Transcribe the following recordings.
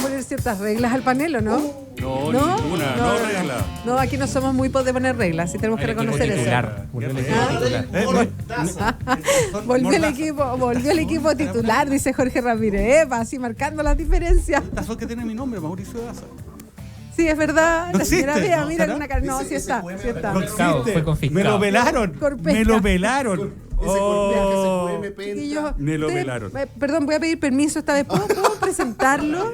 a poner ciertas reglas al panel, ¿o no? No, ninguna, no regla. No, aquí no somos muy de poner reglas, sí tenemos que reconocer eso. Volvió el equipo titular, dice Jorge Ramírez. Así marcando las diferencias. Esta fue que tiene mi nombre, Mauricio Daza. Sí, es verdad. No la señora existe. Bea, mira una cara. No, sí está. No existe. Fue confiscado. Me lo velaron. Corpesca. Me lo velaron. Chiquillos, Me lo velaron. Perdón, voy a pedir permiso esta vez. ¿Puedo presentarlo?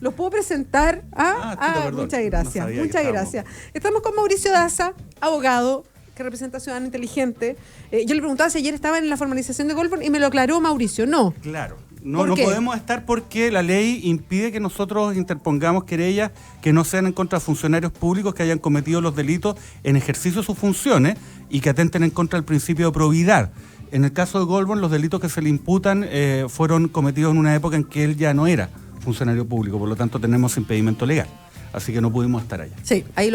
¿Los puedo presentar? Perdón. Muchas gracias. No sabía Muchas que gracias. Estamos con Mauricio Daza, abogado que representa a Ciudadano Inteligente. Yo le preguntaba si ayer estaba en la formalización de Goldberg y me lo aclaró Mauricio. No. Claro. No podemos estar porque la ley impide que nosotros interpongamos querellas que no sean en contra de funcionarios públicos que hayan cometido los delitos en ejercicio de sus funciones y que atenten en contra del principio de probidad. En el caso de Goldberg, los delitos que se le imputan fueron cometidos en una época en que él ya no era funcionario público, por lo tanto tenemos impedimento legal. Así que no pudimos estar allá. Sí, ahí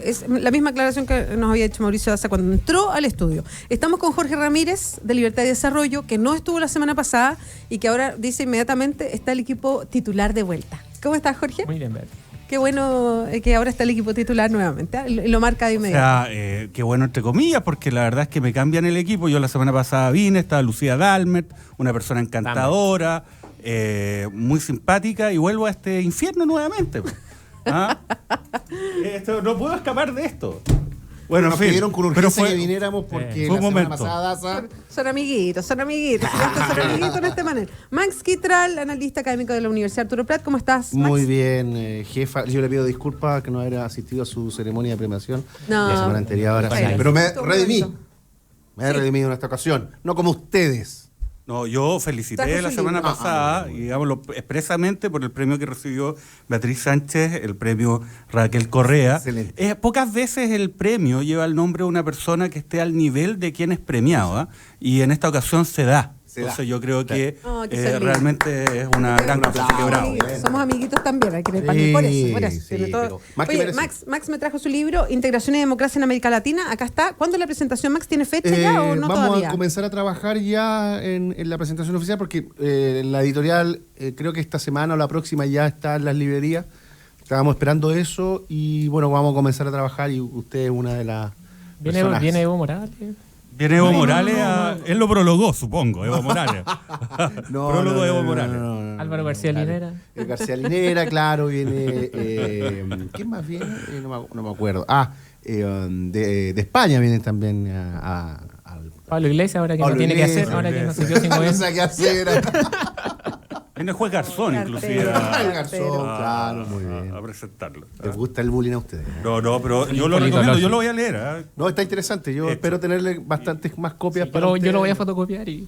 es la misma aclaración que nos había hecho Mauricio Daza cuando entró al estudio. Estamos con Jorge Ramírez, de Libertad y Desarrollo, que no estuvo la semana pasada y que ahora dice inmediatamente está el equipo titular de vuelta. ¿Cómo estás, Jorge? Muy bien, Betty. Qué bueno que ahora está el equipo titular nuevamente. Lo marca de inmediato. O sea, qué bueno entre comillas, porque la verdad es que me cambian el equipo. Yo la semana pasada vine, estaba Lucía Dalmet, una persona encantadora, muy simpática, y vuelvo a este infierno nuevamente. No puedo escapar de esto. Bueno, nos pidieron con urgencia que viniéramos porque fue la un semana momento. pasada Daza... Son amiguitos. Son amiguitos en este panel. Max Quitral, analista académico de la Universidad Arturo Prat, ¿cómo estás, Max? Muy bien, jefa. Yo le pido disculpas que no haya asistido a su ceremonia de premiación No. la semana anterior. Pero me redimí. Me he redimido en esta ocasión. No como ustedes. No, yo felicité Trajo la su semana libro. pasada, y digámoslo expresamente, por el premio que recibió Beatriz Sánchez, el premio Raquel Correa. Excelente. Pocas veces el premio lleva el nombre de una persona que esté al nivel de quien es premiado, y en esta ocasión se da. Entonces yo creo que realmente es una gran cosa. Así que bravo. Somos amiguitos también, hay que por eso. Sí, Tiene todo. más que Oye, merecido. Max me trajo su libro Integración y Democracia en América Latina. Acá está. ¿Cuándo es la presentación, Max? ¿Tiene fecha ya o no vamos todavía? a comenzar a trabajar ya en la presentación oficial porque la editorial creo que esta semana o la próxima ya está en las librerías. Estábamos esperando eso y bueno, vamos a comenzar a trabajar y usted es una de las personas. Viene Evo Morales. Viene Evo Morales, él lo prologó, supongo, Evo Morales. Prólogo de Evo Morales. Álvaro García Linera. García Linera, claro, viene... ¿quién más viene? No me acuerdo. De España vienen también Pablo Iglesias, ahora que no tiene que hacer, ahora que no se quedó sin no gobierno. sé qué hacer. Viene el juez Garzón, inclusive. El Garzón, claro, muy bien. A presentarlo. ¿Les gusta el bullying a ustedes? No, pero yo lo recomiendo, yo lo voy a leer. No, está interesante. Yo espero tenerle bastantes más copias para Yo ustedes. lo voy a fotocopiar y...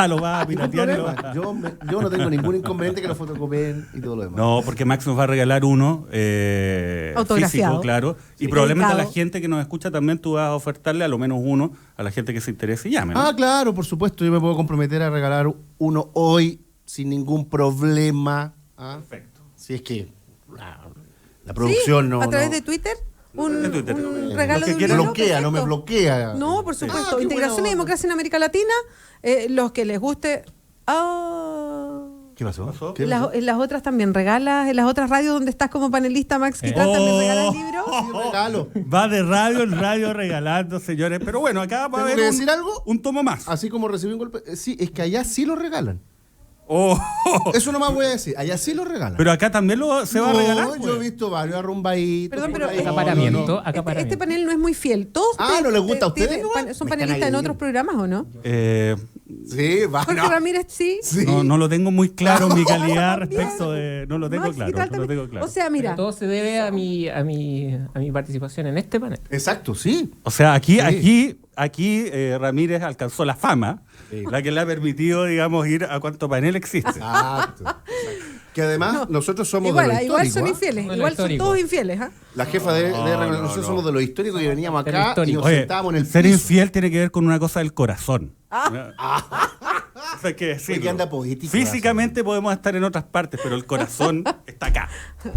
Lo va a piratear. y lo va a- Yo no tengo ningún inconveniente que lo fotocopien y todo lo demás. No, porque Max nos va a regalar uno Autografiado. físico, claro. Sí. Y probablemente a la Dedicado. gente que nos escucha también tú vas a ofertarle a lo menos uno a la gente que se interese y llame, ¿no? Claro, por supuesto. Yo me puedo comprometer a regalar uno hoy sin ningún problema. Perfecto. Si es que la producción no... ¿A través no- de Twitter? De Twitter. Un Lo regalo que de un quieran. libro. bloquea, no me Perfecto. bloquea. No, por supuesto. qué Integración buena y democracia en América Latina. Los que les guste. ¿Qué pasó? pasó? ¿Qué En pasó? las otras también regalas, en las otras radios donde estás como panelista, Max Quitral, también regala el libro. Sí, regalo. Va de radio en radio regalando, señores. Pero bueno, acá va a ¿Tengo haber que decir algo? un tomo más. Así como recibí un golpe. Sí, es que allá sí lo regalan. Oh, Eso nomás voy a decir. Allá sí lo regalan. pero acá también se va a regalar. Yo pues. he visto varios arrumbaditos. Perdón, por pero ahí. Acaparamiento. Este panel no es muy fiel. Todos ¿no les gusta a ustedes? tienen- ¿No? son Me panelistas están en agrediendo. otros programas, ¿o no? Sí, va. Jorge no. Ramírez, sí. Sí. No lo tengo muy claro mi calidad También. respecto de. No lo tengo Max claro. Quitral No lo también. tengo claro. O sea, mira. Todo se debe a mi participación en este panel. Exacto, sí. O sea, aquí Sí. Ramírez alcanzó la fama, Sí. la que le ha permitido, digamos, ir a cuánto panel existe. Exacto. Que además nosotros somos Igual, de lo igual histórico, son ¿ah? infieles. De lo Igual son histórico. todos infieles. ¿Ah? La jefa de nosotros no. somos de lo histórico y veníamos De lo acá y histórico. nos sentábamos en el ser piso. infiel tiene que ver con una cosa del corazón. O sea, hay que decirlo. Porque anda poético. Físicamente podemos estar en otras partes, pero el corazón está acá.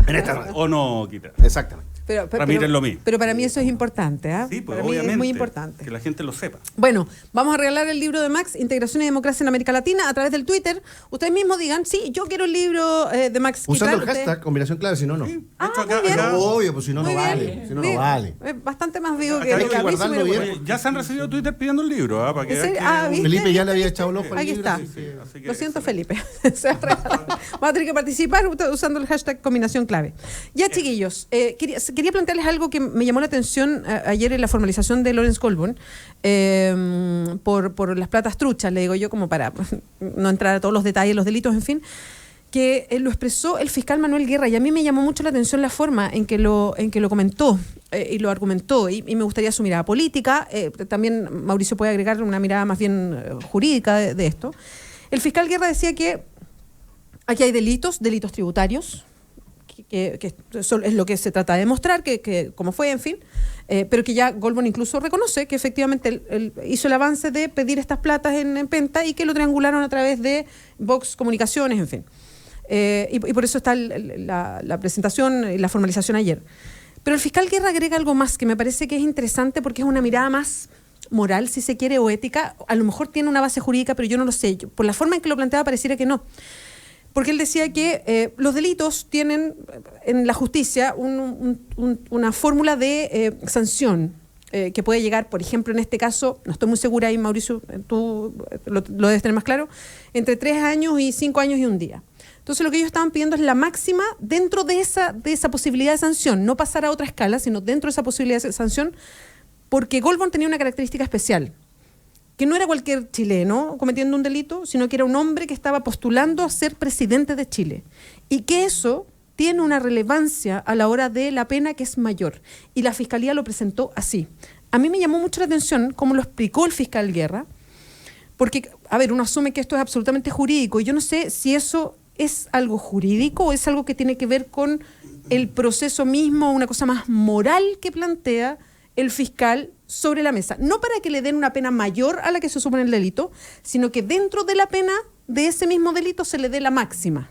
En esta radio. ¿O no, Quita? Exactamente. Ramírez lo mismo. Pero para mí eso es importante, ¿ah? Sí, pues para mí obviamente. es muy importante. Que la gente lo sepa. Bueno, vamos a regalar el libro de Max, Integración y Democracia en América Latina, a través del Twitter. Ustedes mismos digan, sí, yo quiero el libro de Max. Usando el hashtag, combinación clave, si no, no. Sí, de Ah, hecho, muy bien. Pero obvio, pues si no, Muy no bien. vale. Si no, no Bien. vale. Es bastante más vivo Acá que hay el que guardarlo bien. Oye, ya se han recibido Twitter pidiendo el libro, ¿ah? Para que ¿En vean serio? que- Ah, ¿viste? Felipe ya le había echado el ojo al Aquí libro, está. así que- Así que Lo siento, eso. Felipe. Se va a regalar. Vamos a tener que participar usando el hashtag combinación clave. Ya, chiquillos, quería plantearles algo que me llamó la atención ayer en la formalización de Lawrence Colborn por las platas truchas, le digo yo, como para no entrar a todos los detalles, los delitos, en fin, que lo expresó el fiscal Manuel Guerra, y a mí me llamó mucho la atención la forma en que lo comentó y lo argumentó, y me gustaría su mirada política. También Mauricio puede agregar una mirada más bien jurídica de esto. El fiscal Guerra decía que aquí hay delitos tributarios, que eso es lo que se trata de demostrar, que como fue, en fin, pero que ya Colborn incluso reconoce que efectivamente él hizo el avance de pedir estas platas en Penta y que lo triangularon a través de Vox Comunicaciones, en fin. Y por eso está la presentación y la formalización ayer. Pero el fiscal Guerra agrega algo más que me parece que es interesante, porque es una mirada más moral, si se quiere, o ética. A lo mejor tiene una base jurídica, pero yo no lo sé. Por la forma en que lo planteaba pareciera que no. Porque él decía que los delitos tienen en la justicia una fórmula de sanción que puede llegar, por ejemplo, en este caso, no estoy muy segura ahí, Mauricio, tú lo debes tener más claro, entre 3 años y 5 años y 1 día. Entonces lo que ellos estaban pidiendo es la máxima dentro de esa posibilidad de sanción, no pasar a otra escala, sino dentro de esa posibilidad de sanción, porque Colborn tenía una característica especial, que no era cualquier chileno cometiendo un delito, sino que era un hombre que estaba postulando a ser presidente de Chile. Y que eso tiene una relevancia a la hora de la pena que es mayor. Y la Fiscalía lo presentó así. A mí me llamó mucho la atención cómo lo explicó el fiscal Guerra, porque, a ver, uno asume que esto es absolutamente jurídico, y yo no sé si eso es algo jurídico o es algo que tiene que ver con el proceso mismo, una cosa más moral que plantea el fiscal sobre la mesa. No para que le den una pena mayor a la que se supone el delito, sino que dentro de la pena de ese mismo delito se le dé la máxima.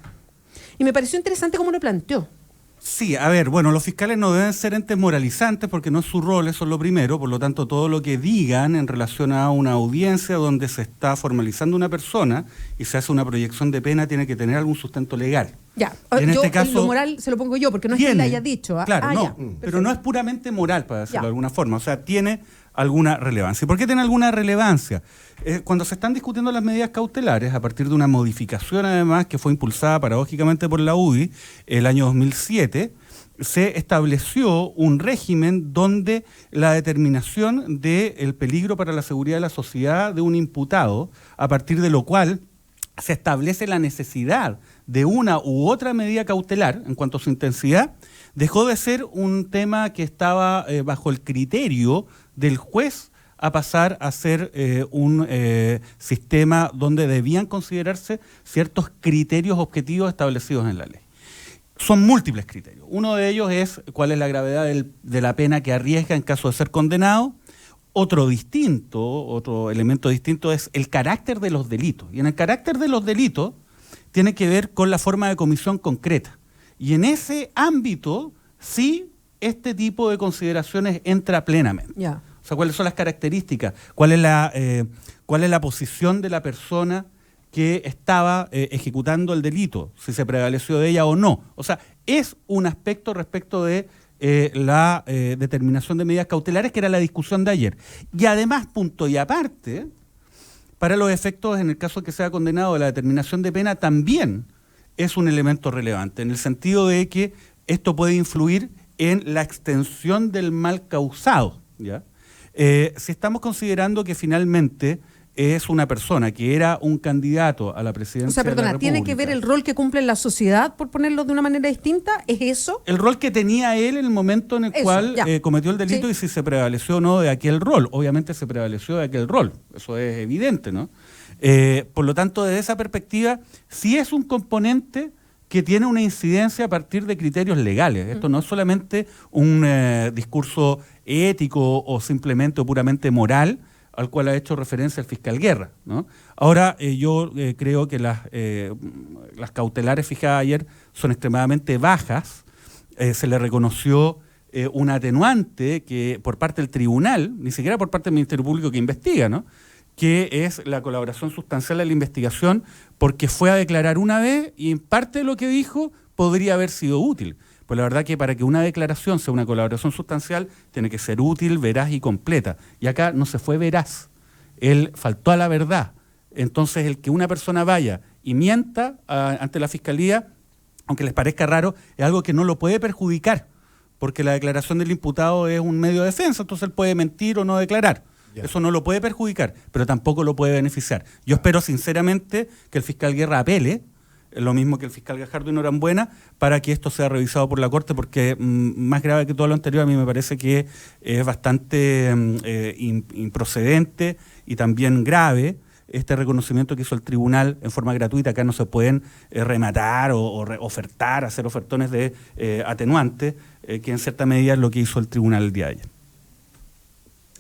Y me pareció interesante cómo lo planteó. Sí, a ver, bueno, los fiscales no deben ser entes moralizantes porque no es su rol, eso es lo primero. Por lo tanto, todo lo que digan en relación a una audiencia donde se está formalizando una persona y se hace una proyección de pena tiene que tener algún sustento legal. Ya, Y en yo este caso, lo moral se lo pongo yo, porque no es que él haya dicho. Claro, no, ya, pero perfecto. no es puramente moral, para decirlo Ya. de alguna forma. O sea, tiene alguna relevancia. ¿Y por qué tiene alguna relevancia? Cuando se están discutiendo las medidas cautelares, a partir de una modificación además que fue impulsada paradójicamente por la UDI el año 2007, se estableció un régimen donde la determinación del peligro para la seguridad de la sociedad de un imputado, a partir de lo cual se establece la necesidad de una u otra medida cautelar en cuanto a su intensidad, dejó de ser un tema que estaba bajo el criterio del juez a pasar a ser un sistema donde debían considerarse ciertos criterios objetivos establecidos en la ley. Son múltiples criterios. Uno de ellos es cuál es la gravedad de la pena que arriesga en caso de ser condenado. Otro elemento distinto es el carácter de los delitos. Y en el carácter de los delitos tiene que ver con la forma de comisión concreta. Y en ese ámbito sí este tipo de consideraciones entra plenamente. Ya. O sea, cuáles son las características, cuál es la posición de la persona que estaba ejecutando el delito, si se prevaleció de ella o no. O sea, es un aspecto respecto de la determinación de medidas cautelares, que era la discusión de ayer. Y además, punto y aparte, para los efectos, en el caso que sea condenado de la determinación de pena, también es un elemento relevante, en el sentido de que esto puede influir en la extensión del mal causado, ¿ya? Si estamos considerando que finalmente es una persona que era un candidato a la presidencia. O sea, de la perdona, ¿tiene que ver el rol que cumple en la sociedad, por ponerlo de una manera distinta? ¿Es eso? El rol que tenía él en el momento en el cual cometió el delito, Sí. y si se prevaleció o no de aquel rol. Obviamente se prevaleció de aquel rol, eso es evidente, ¿no? Por lo tanto, desde esa perspectiva, sí es un componente que tiene una incidencia a partir de criterios legales. Esto no es solamente un discurso ético o simplemente o puramente moral al cual ha hecho referencia el fiscal Guerra, ¿no? Ahora, yo creo que las cautelares fijadas ayer son extremadamente bajas. Se le reconoció un atenuante que por parte del tribunal, ni siquiera por parte del Ministerio Público que investiga, ¿no?, que es la colaboración sustancial de la investigación, porque fue a declarar una vez y en parte de lo que dijo podría haber sido útil. Pues la verdad que para que una declaración sea una colaboración sustancial tiene que ser útil, veraz y completa. Y acá no se fue veraz, él faltó a la verdad. Entonces el que una persona vaya y mienta ante la Fiscalía, aunque les parezca raro, es algo que no lo puede perjudicar, porque la declaración del imputado es un medio de defensa, entonces él puede mentir o no declarar. Eso no lo puede perjudicar, pero tampoco lo puede beneficiar. Yo espero sinceramente que el fiscal Guerra apele, lo mismo que el fiscal Gajardo y Norambuena, para que esto sea revisado por la Corte, porque más grave que todo lo anterior, a mí me parece que es bastante improcedente y también grave este reconocimiento que hizo el tribunal en forma gratuita. Acá no se pueden rematar o ofertar, hacer ofertones de atenuantes, que en cierta medida es lo que hizo el tribunal el día de ayer.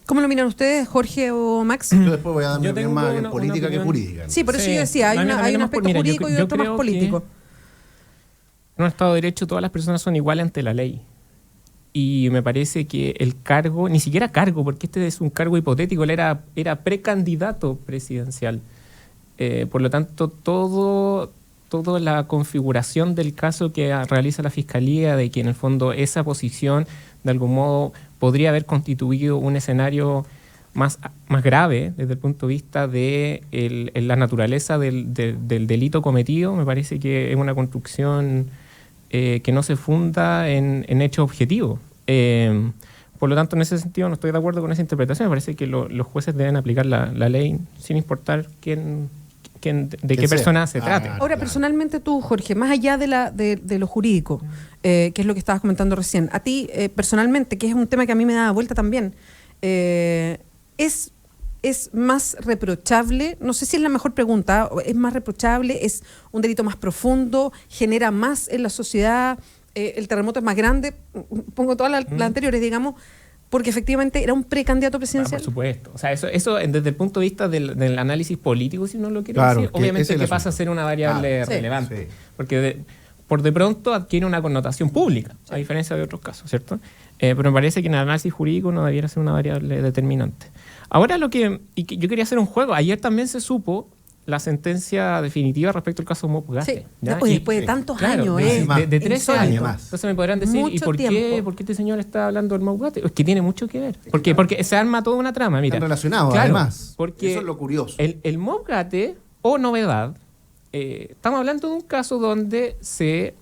¿Cómo lo miran ustedes, Jorge o Max? Yo después voy a dar mi Yo opinión tengo más una política que opinión. jurídica. Sí, por eso Sí. yo decía, hay un aspecto Mira, jurídico y yo otro más creo político. En un Estado de Derecho todas las personas son iguales ante la ley. Y me parece que el cargo, ni siquiera cargo, porque este es un cargo hipotético, él era precandidato presidencial. Por lo tanto, toda la configuración del caso que realiza la Fiscalía, de que en el fondo esa posición de algún modo podría haber constituido un escenario más grave desde el punto de vista de la naturaleza del delito cometido, me parece que es una construcción que no se funda en hechos objetivos. Por lo tanto, en ese sentido no estoy de acuerdo con esa interpretación. Me parece que los jueces deben aplicar la ley sin importar de qué persona se trate. Ahora, Claro. Personalmente tú, Jorge, más allá de lo jurídico, que es lo que estabas comentando recién, a ti personalmente, que es un tema que a mí me da vuelta también, ¿es más reprochable? No sé si es la mejor pregunta. ¿Es más reprochable? ¿Es un delito más profundo? ¿Genera más en la sociedad? ¿El terremoto es más grande? Pongo todas las anteriores, digamos, porque efectivamente era un precandidato presidencial. Por supuesto. O sea, eso desde el punto de vista del análisis político, si uno lo quiere Claro, decir, que obviamente ese es que el pasa a asunto. ser una variable Sí. relevante. Sí. Porque por de pronto adquiere una connotación pública, a diferencia de otros casos, ¿cierto? Pero me parece que en el análisis jurídico no debiera ser una variable determinante. Ahora yo quería hacer un juego. Ayer también se supo la sentencia definitiva respecto al caso Mopgate. Sí. ¿ya? Oye, Y- después de tantos Claro, años, de 13 insólito. años. Más. Entonces me podrán decir, Mucho ¿y por tiempo. qué este señor está hablando del Mopgate? Es que tiene mucho que ver. Porque se arma toda una trama, mira. Están relacionados, Claro, además. Porque Eso es lo curioso. el Mopgate, o novedad, estamos hablando de un caso donde se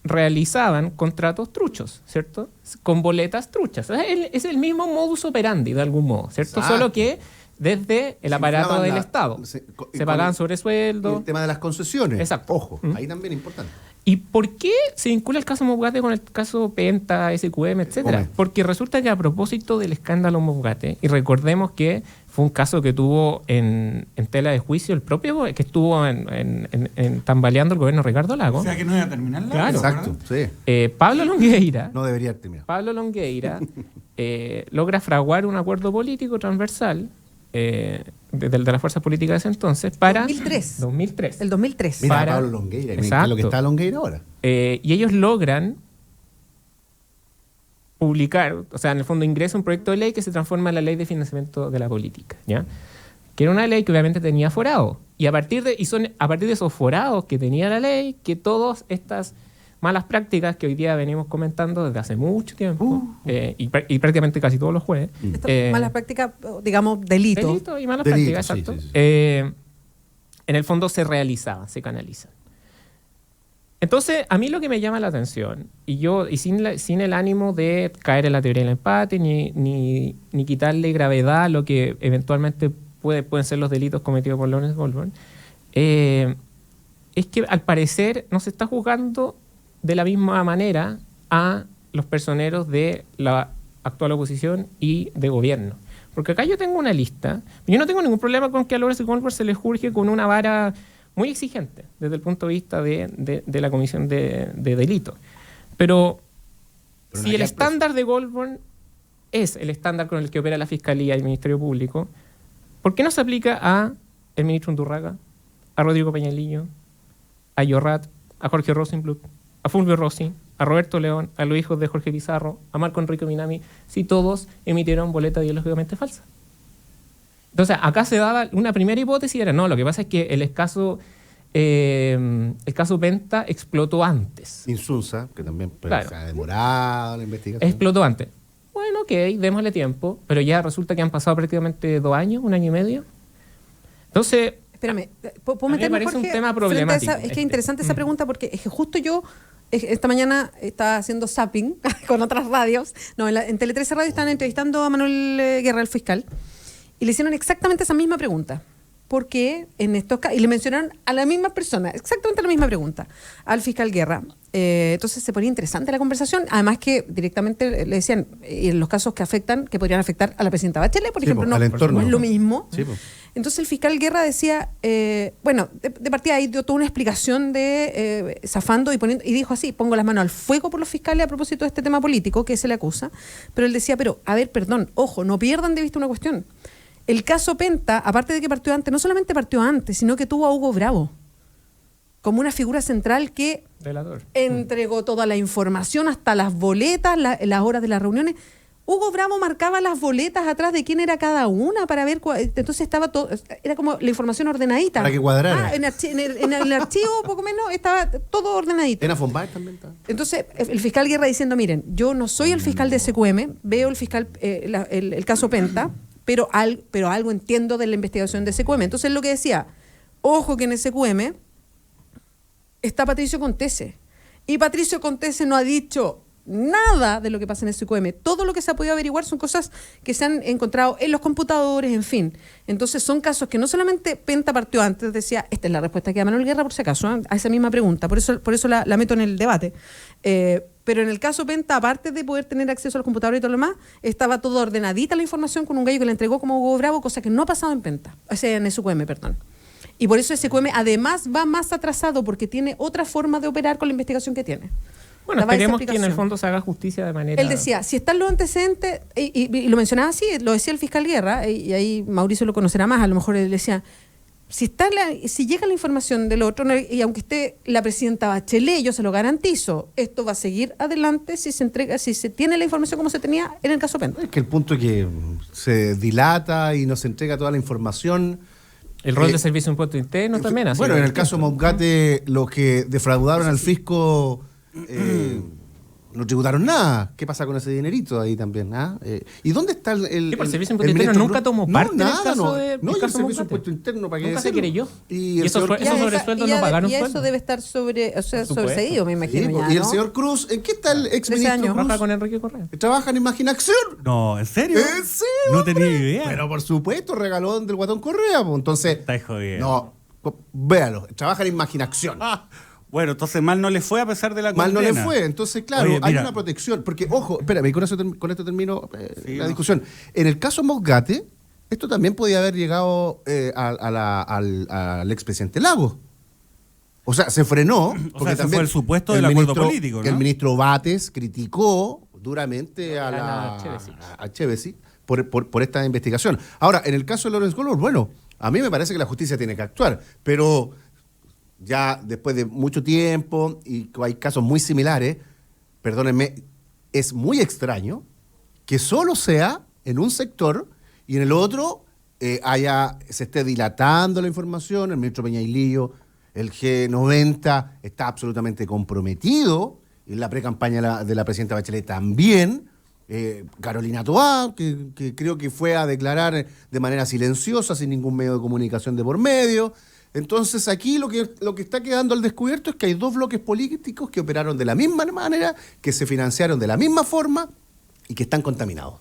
realizaban contratos truchos, ¿cierto? Con boletas truchas. Es el mismo modus operandi, de algún modo, ¿cierto? Exacto. Solo que desde el Se aparato inflaban del la- Estado. se- co- y Se con pagaban el- sobresueldo. El tema de las concesiones. Exacto. Ojo, ahí también es importante. ¿Y por qué se vincula el caso Mopgate con el caso Penta, SQM, etcétera? Hombre. Porque resulta que a propósito del escándalo Mopgate, y recordemos que fue un caso que tuvo en tela de juicio el propio, que estuvo en tambaleando el gobierno de Ricardo Lago, O sea que no iba a terminar la Claro. Exacto, sí. Pablo Longueira, No debería haber terminado. logra fraguar un acuerdo político transversal de las fuerzas políticas de ese entonces para 2003. 2003. El 2003. Mira, para- Pablo Longueira, y Exacto. lo que está Longueira ahora. Y ellos logran publicar, o sea, en el fondo ingresa un proyecto de ley que se transforma en la Ley de Financiamiento de la Política, ¿ya? Que era una ley que obviamente tenía forados. Y son a partir de esos forados que tenía la ley que todas estas malas prácticas que hoy día venimos comentando desde hace mucho tiempo, y prácticamente casi todos los jueves. Esta mala práctica, digamos, delito. Delito y malas Delito, prácticas, sí, exacto. sí, sí. En el fondo se realizaban, se canalizan. Entonces, a mí lo que me llama la atención, y sin el ánimo de caer en la teoría del empate, ni quitarle gravedad a lo que eventualmente pueden ser los delitos cometidos por Lawrence Goldberg, es que al parecer no se está juzgando de la misma manera a los personeros de la actual oposición y de gobierno. Porque acá yo tengo una lista. Yo no tengo ningún problema con que a Lawrence Goldberg se le juzgue con una vara muy exigente desde el punto de vista de la comisión de delitos. Pero Pero si no el hay estándar de Goldberg es el estándar con el que opera la Fiscalía y el Ministerio Público, ¿Por qué no se aplica a el ministro Undurraga, a Rodrigo Peñaliño, a Llorrat, a Jorge Rosenbluth, a Fulvio Rossi, a Roberto León, a los hijos de Jorge Pizarro, a Marco Enrique Minami, si todos emitieron boleta ideológicamente falsa? Entonces, acá se daba una primera hipótesis, era no, lo que pasa es que el caso Penta explotó antes. Insunza, que también Claro. se ha demorado la investigación. Explotó antes. Bueno, ok, démosle tiempo, pero ya resulta que han pasado prácticamente 2 años, 1 año y medio. Entonces, Espérame, ¿puedo A mí me meterme, parece un Jorge, tema frente a problemático es que es interesante esa Mm. pregunta porque es que justo yo esta mañana estaba haciendo zapping con otras radios. No, en Tele 13 Radio estaban entrevistando a Manuel Guerra, el fiscal, y le hicieron exactamente esa misma pregunta. Porque en estos casos, y le mencionaron a la misma persona, exactamente la misma pregunta, al fiscal Guerra. Entonces se ponía interesante la conversación, además que directamente le decían, y en los casos que afectan, que podrían afectar a la presidenta Bachelet, por Sí, ejemplo, po, no, al entorno. no es lo mismo. Sí, po. Entonces el fiscal Guerra decía, bueno, de partida ahí dio toda una explicación de zafando y poniendo, y dijo así, pongo las manos al fuego por los fiscales a propósito de este tema político que se le acusa, pero él decía, pero a ver, perdón, ojo, no pierdan de vista una cuestión. El caso Penta, aparte de que partió antes, no solamente partió antes, sino que tuvo a Hugo Bravo como una figura central que delator. entregó toda la información, hasta las boletas, las horas de las reuniones. Hugo Bravo marcaba las boletas atrás de quién era cada una para ver entonces estaba todo, era como la información ordenadita. Para que cuadrara. En el archivo, poco menos, estaba todo ordenadito. En Afonbay también está. Entonces, el fiscal Guerra diciendo, miren, yo no soy el fiscal de SQM, veo el fiscal el caso Penta, pero algo entiendo de la investigación de SQM. Entonces, lo que decía, ojo que en SQM está Patricio Contese. Y Patricio Contese no ha dicho nada de lo que pasa en SQM. Todo lo que se ha podido averiguar son cosas que se han encontrado en los computadores, en fin. Entonces son casos que no solamente Penta partió antes, decía, esta es la respuesta que da Manuel Guerra por si acaso, a esa misma pregunta, por eso la meto en el debate. Pero en el caso Penta, aparte de poder tener acceso a los computadores y todo lo demás, estaba todo ordenadita la información con un gallo que le entregó como Hugo Bravo, cosa que no ha pasado en Penta, o sea, en SQM, perdón. Y por eso SQM además va más atrasado porque tiene otra forma de operar con la investigación que tiene. Bueno, Daba esa esperemos que en el explicación. fondo se haga justicia de manera... Él decía, si están los antecedentes, y lo mencionaba así, lo decía el fiscal Guerra, y ahí Mauricio lo conocerá más, a lo mejor él decía, si llega la información del otro, y aunque esté la presidenta Bachelet, yo se lo garantizo, esto va a seguir adelante si se tiene la información como se tenía en el caso Penta. Es que el punto es que se dilata y no se entrega toda la información. El rol de servicio de impuesto interno también. Bueno, en el caso Mongate, los que defraudaron al fisco no tributaron nada. ¿Qué pasa con ese dinerito ahí también? ¿Ah? ¿Y dónde está el Sí, por el servicio el de impuesto interno ministro nunca Cruz? tomó parte en el nada, caso no. de- No, el y el caso servicio de Mongate. impuesto interno, ¿para qué Nunca se decirlo? creyó. Y Y el esos señor- sobresueldos no pagaron eso sueldo. debe estar supuesto. sobreseído, me Sí, imagino. ya, y el ¿no? señor Cruz, ¿en qué está el ex 13 años. ministro Trabaja Cruz? con Enrique Correa. ¿Trabaja en Imaginación? No, ¿en serio? ¿En serio, No hombre? tenía idea. Pero por supuesto, regalón del Guatón Correa, pues, entonces... Estáis jodiendo. No, véalo, trabaja en Imaginación. Ah, bueno, entonces mal no le fue a pesar de la Mal no le condena. fue, entonces claro, Oye, hay mira. una protección, porque ojo, espérame, con esto termino Sí, la no. discusión. En el caso Mosgate, esto también podía haber llegado al expresidente Lagos. O sea, se frenó. porque ese también fue el supuesto del el acuerdo ministro- político, ¿no? El ministro Bates criticó duramente A Chevesich. a Chevesich por esta investigación. Ahora, en el caso de Lawrence Goldberg, bueno, a mí me parece que la justicia tiene que actuar, pero ya después de mucho tiempo y hay casos muy similares, perdónenme, es muy extraño que solo sea en un sector y en el otro se esté dilatando la información. El ministro Peñailillo, el G90, está absolutamente comprometido, en la pre-campaña de la presidenta Bachelet también. Carolina Toá, que creo que fue a declarar de manera silenciosa, sin ningún medio de comunicación de por medio. Entonces aquí lo que está quedando al descubierto es que hay dos bloques políticos que operaron de la misma manera, que se financiaron de la misma forma y que están contaminados.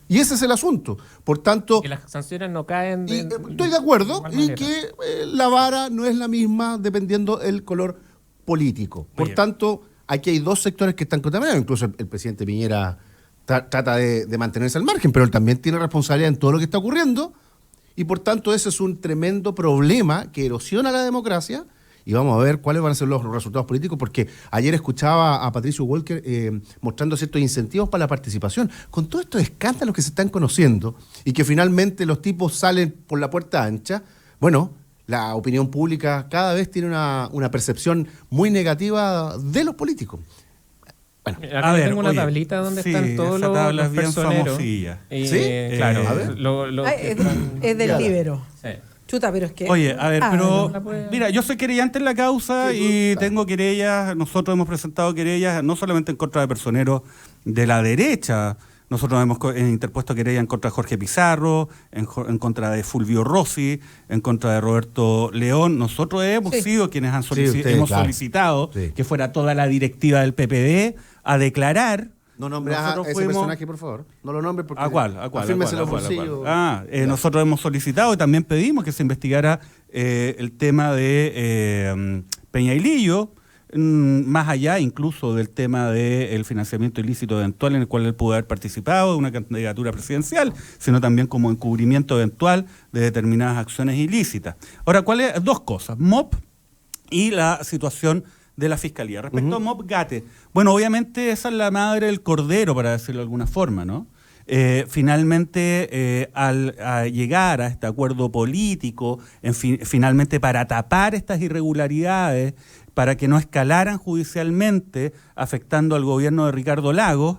Y ese es el asunto. Por tanto, Que las sanciones no caen y, estoy de acuerdo igual y manera. que la vara no es la misma dependiendo el color político. Por Oye. tanto, aquí hay dos sectores que están contaminados. Incluso el presidente Piñera trata de mantenerse al margen, pero él también tiene responsabilidad en todo lo que está ocurriendo. Y por tanto ese es un tremendo problema que erosiona la democracia y vamos a ver cuáles van a ser los resultados políticos, porque ayer escuchaba a Patricio Walker mostrando ciertos incentivos para la participación. Con todos estos escándalos que se están conociendo y que finalmente los tipos salen por la puerta ancha, bueno, la opinión pública cada vez tiene una percepción muy negativa de los políticos. Bueno, acá tengo una tablita donde están todos los personeros. ¿Sí? Claro. A ver. Es del Libero. Sí. Chuta, pero es que... Oye, a ver, pero... Mira, yo soy querellante en la causa y tengo querellas, nosotros hemos presentado querellas no solamente en contra de personeros de la derecha, nosotros hemos interpuesto querella en contra de Jorge Pizarro, en contra de Fulvio Rossi, en contra de Roberto León. Nosotros hemos sido quienes hemos solicitado que fuera toda la directiva del PPD a declarar. No nombre a ese personaje, por favor. No lo nombre porque... ¿A cuál? Afírmese los bolsillos. Nosotros hemos solicitado y también pedimos que se investigara el tema de Peña y Lillo, más allá incluso del tema del financiamiento ilícito eventual en el cual él pudo haber participado de una candidatura presidencial, sino también como encubrimiento eventual de determinadas acciones ilícitas. Ahora, dos cosas, MOP y la situación de la Fiscalía. Respecto a MOP Gate, bueno, obviamente esa es la madre del cordero, para decirlo de alguna forma, ¿no? Finalmente, al llegar a este acuerdo político, finalmente para tapar estas irregularidades, para que no escalaran judicialmente, afectando al gobierno de Ricardo Lagos,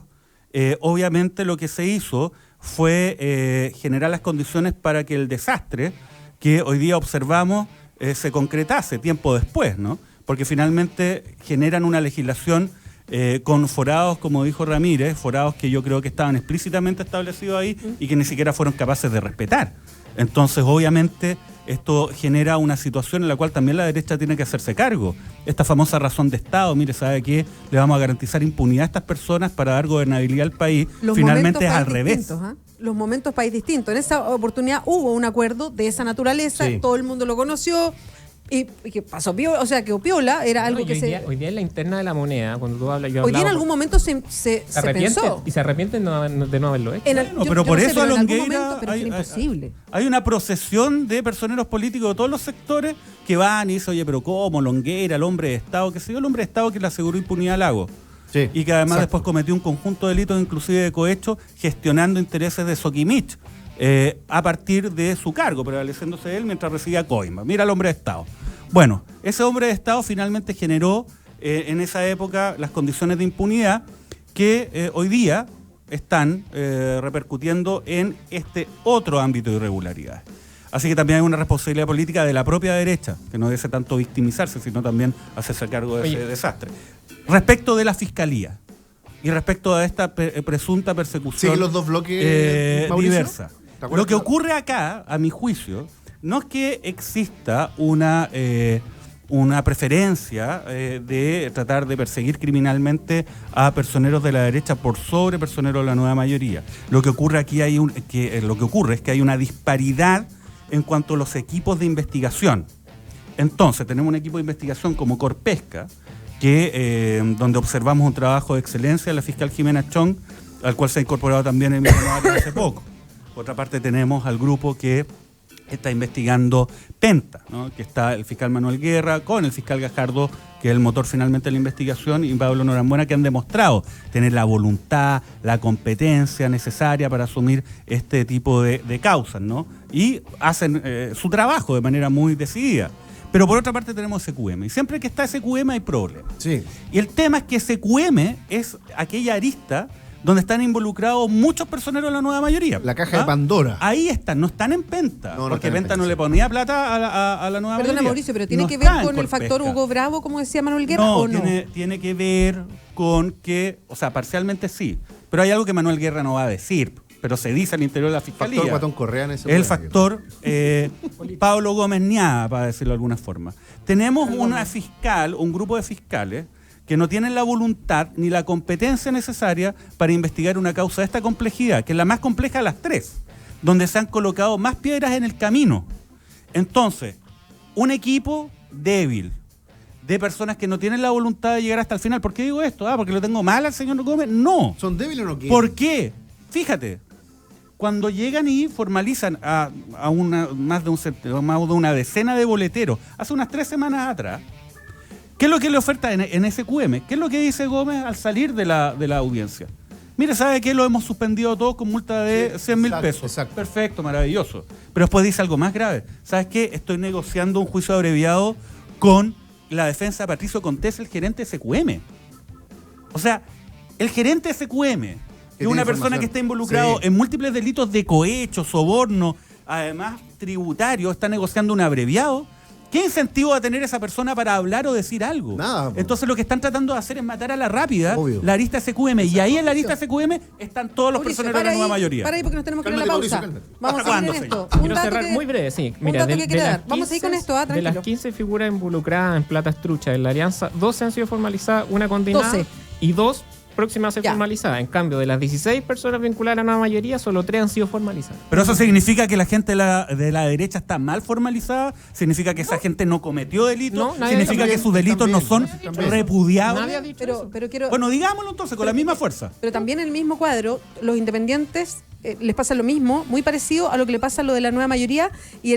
obviamente lo que se hizo fue generar las condiciones para que el desastre que hoy día observamos se concretase tiempo después, ¿no? Porque finalmente generan una legislación con forados, como dijo Ramírez, forados que yo creo que estaban explícitamente establecidos ahí y que ni siquiera fueron capaces de respetar. Entonces, obviamente, esto genera una situación en la cual también la derecha tiene que hacerse cargo. Esta famosa razón de Estado, mire, ¿sabe qué? Le vamos a garantizar impunidad a estas personas para dar gobernabilidad al país. Finalmente es al revés. Los momentos país distintos. En esa oportunidad hubo un acuerdo de esa naturaleza, todo el mundo lo conoció. Y que pasó piola, o sea, que piola era algo que hoy día en la interna de la moneda, cuando tú hablas, hoy día en algún momento se pensó. Y se arrepienten de no haberlo hecho. Pero por eso a Longueira imposible. Hay una procesión de personeros políticos de todos los sectores que van y dicen, oye, pero ¿cómo? Longueira, el hombre de Estado, que se dio el hombre de Estado que le aseguró impunidad a Lagos. Sí, y que además después cometió un conjunto de delitos, inclusive de cohecho, gestionando intereses de Soquimich. A partir de su cargo, prevaleciéndose él mientras recibía coima. Mira el hombre de Estado. Bueno, ese hombre de Estado finalmente generó en esa época las condiciones de impunidad que hoy día están repercutiendo en este otro ámbito de irregularidades. Así que también hay una responsabilidad política de la propia derecha, que no debe tanto victimizarse, sino también hacerse cargo de ese desastre. Respecto de la Fiscalía y respecto a esta presunta persecución ¿siguen los dos bloques, diversa. Lo que ocurre acá, a mi juicio, no es que exista una preferencia de tratar de perseguir criminalmente a personeros de la derecha por sobre personeros de la nueva mayoría. Lo que ocurre aquí es que hay una disparidad en cuanto a los equipos de investigación. Entonces, tenemos un equipo de investigación como Corpesca, donde observamos un trabajo de excelencia de la fiscal Jimena Chong, al cual se ha incorporado también el mismo hace poco. Por otra parte, tenemos al grupo que está investigando Penta, ¿no? Que está el fiscal Manuel Guerra con el fiscal Gajardo, que es el motor finalmente de la investigación, y Pablo Norambuena, que han demostrado tener la voluntad, la competencia necesaria para asumir este tipo de causas, ¿no? Y hacen su trabajo de manera muy decidida. Pero por otra parte tenemos SQM, y siempre que está SQM hay problemas. Sí. Y el tema es que SQM es aquella arista donde están involucrados muchos personeros de la nueva mayoría. La caja de Pandora. Ahí están, no están en Penta, porque Penta no le ponía plata a la nueva mayoría. Perdona, Mauricio, pero ¿tiene que ver con el factor Hugo Bravo, como decía Manuel Guerra, o no? Tiene que ver con que, o sea, parcialmente sí, pero hay algo que Manuel Guerra no va a decir, pero se dice al interior de la Fiscalía. Factor Guatón Correa en ese el factor Pablo Gómez Niada, para decirlo de alguna forma. Tenemos un grupo de fiscales que no tienen la voluntad ni la competencia necesaria para investigar una causa de esta complejidad, que es la más compleja de las tres, donde se han colocado más piedras en el camino. Entonces, un equipo débil, de personas que no tienen la voluntad de llegar hasta el final. ¿Por qué digo esto? ¿Porque lo tengo mal al señor Gómez? No. ¿Son débiles o no quieren? ¿Por qué? Fíjate, cuando llegan y formalizan a más de una decena de boleteros, hace unas 3 semanas atrás, ¿Qué es lo que le oferta en SQM? ¿Qué es lo que dice Gómez al salir de la audiencia? Mire, ¿sabe qué? Lo hemos suspendido todos con multa de 100.000 pesos. Exacto. Perfecto, maravilloso. Pero después dice algo más grave. ¿Sabes qué? Estoy negociando un juicio abreviado con la defensa de Patricio Contés, el gerente de SQM. O sea, el gerente de SQM, que es una persona que está involucrado en múltiples delitos de cohecho, soborno, además tributario, está negociando un abreviado. ¿Qué incentivo va a tener esa persona para hablar o decir algo? Nada. Entonces lo que están tratando de hacer es matar a la rápida, Obvio. la arista SQM. Y ahí en la arista SQM están todos los Mauricio, personeros de la nueva mayoría. Para ahí porque nos tenemos que ir a la Cálmate, pausa. Mauricio, cálmate. Vamos ¿Hasta a seguir cuándo, en esto. señor? Quiero cerrar muy breve, sí. Mira, dato que quiere dar. Vamos a seguir con esto, de tranquilo. las 15 figuras involucradas en platas truchas en la alianza, 12 han sido formalizadas, una condenada 12. y 2 próximas a ser Ya. formalizadas. En cambio, de las 16 personas vinculadas a la nueva mayoría, solo 3 han sido formalizadas. Pero eso significa que la gente de la derecha está mal formalizada, significa que esa gente no cometió delitos, No, nadie significa también, que sus delitos no son también. repudiables. Nadie ha dicho eso. Pero quiero... Bueno, digámoslo entonces, con la misma fuerza. Pero también en el mismo cuadro, los independientes les pasa lo mismo, muy parecido a lo que le pasa a lo de la nueva mayoría, y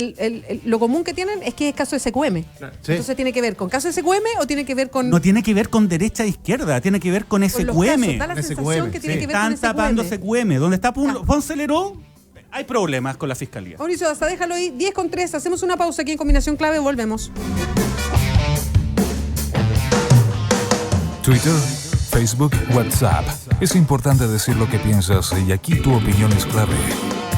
lo común que tienen es que es caso de SQM. Sí. Entonces, ¿tiene que ver con caso de SQM o tiene que ver con, No tiene que ver con derecha e izquierda, tiene que ver con con los SQM. casos? Da la SQM, sensación que tiene sí. que ver con Están SQM. tapando SQM. Donde está Ya. Ponce Lerón, hay problemas con la fiscalía. Mauricio, hasta déjalo ahí, 10:03, hacemos una pausa aquí en Combinación Clave, volvemos. Twitter, Facebook, WhatsApp. Es importante decir lo que piensas y aquí tu opinión es clave.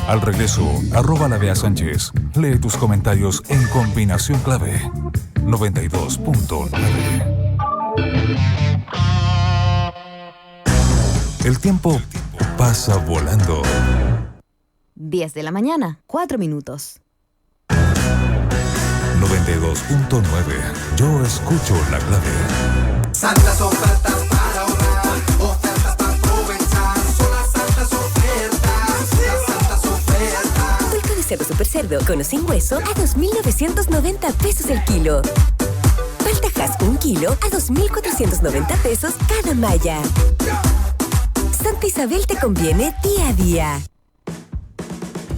Al regreso, @LaBeaSánchez. Lee tus comentarios en Combinación Clave 92.9. El tiempo pasa volando. 10 de la mañana, 4 minutos. 92.9. Yo escucho la clave. Santas ofertas para ahorrar, ofertas para aprovechar, son las santas ofertas, las santas ofertas. Pulpa de cerdo super cerdo con o sin hueso a 2.990 pesos el kilo. Paltajas 1 kilo a 2.490 pesos cada malla. Santa Isabel te conviene día a día.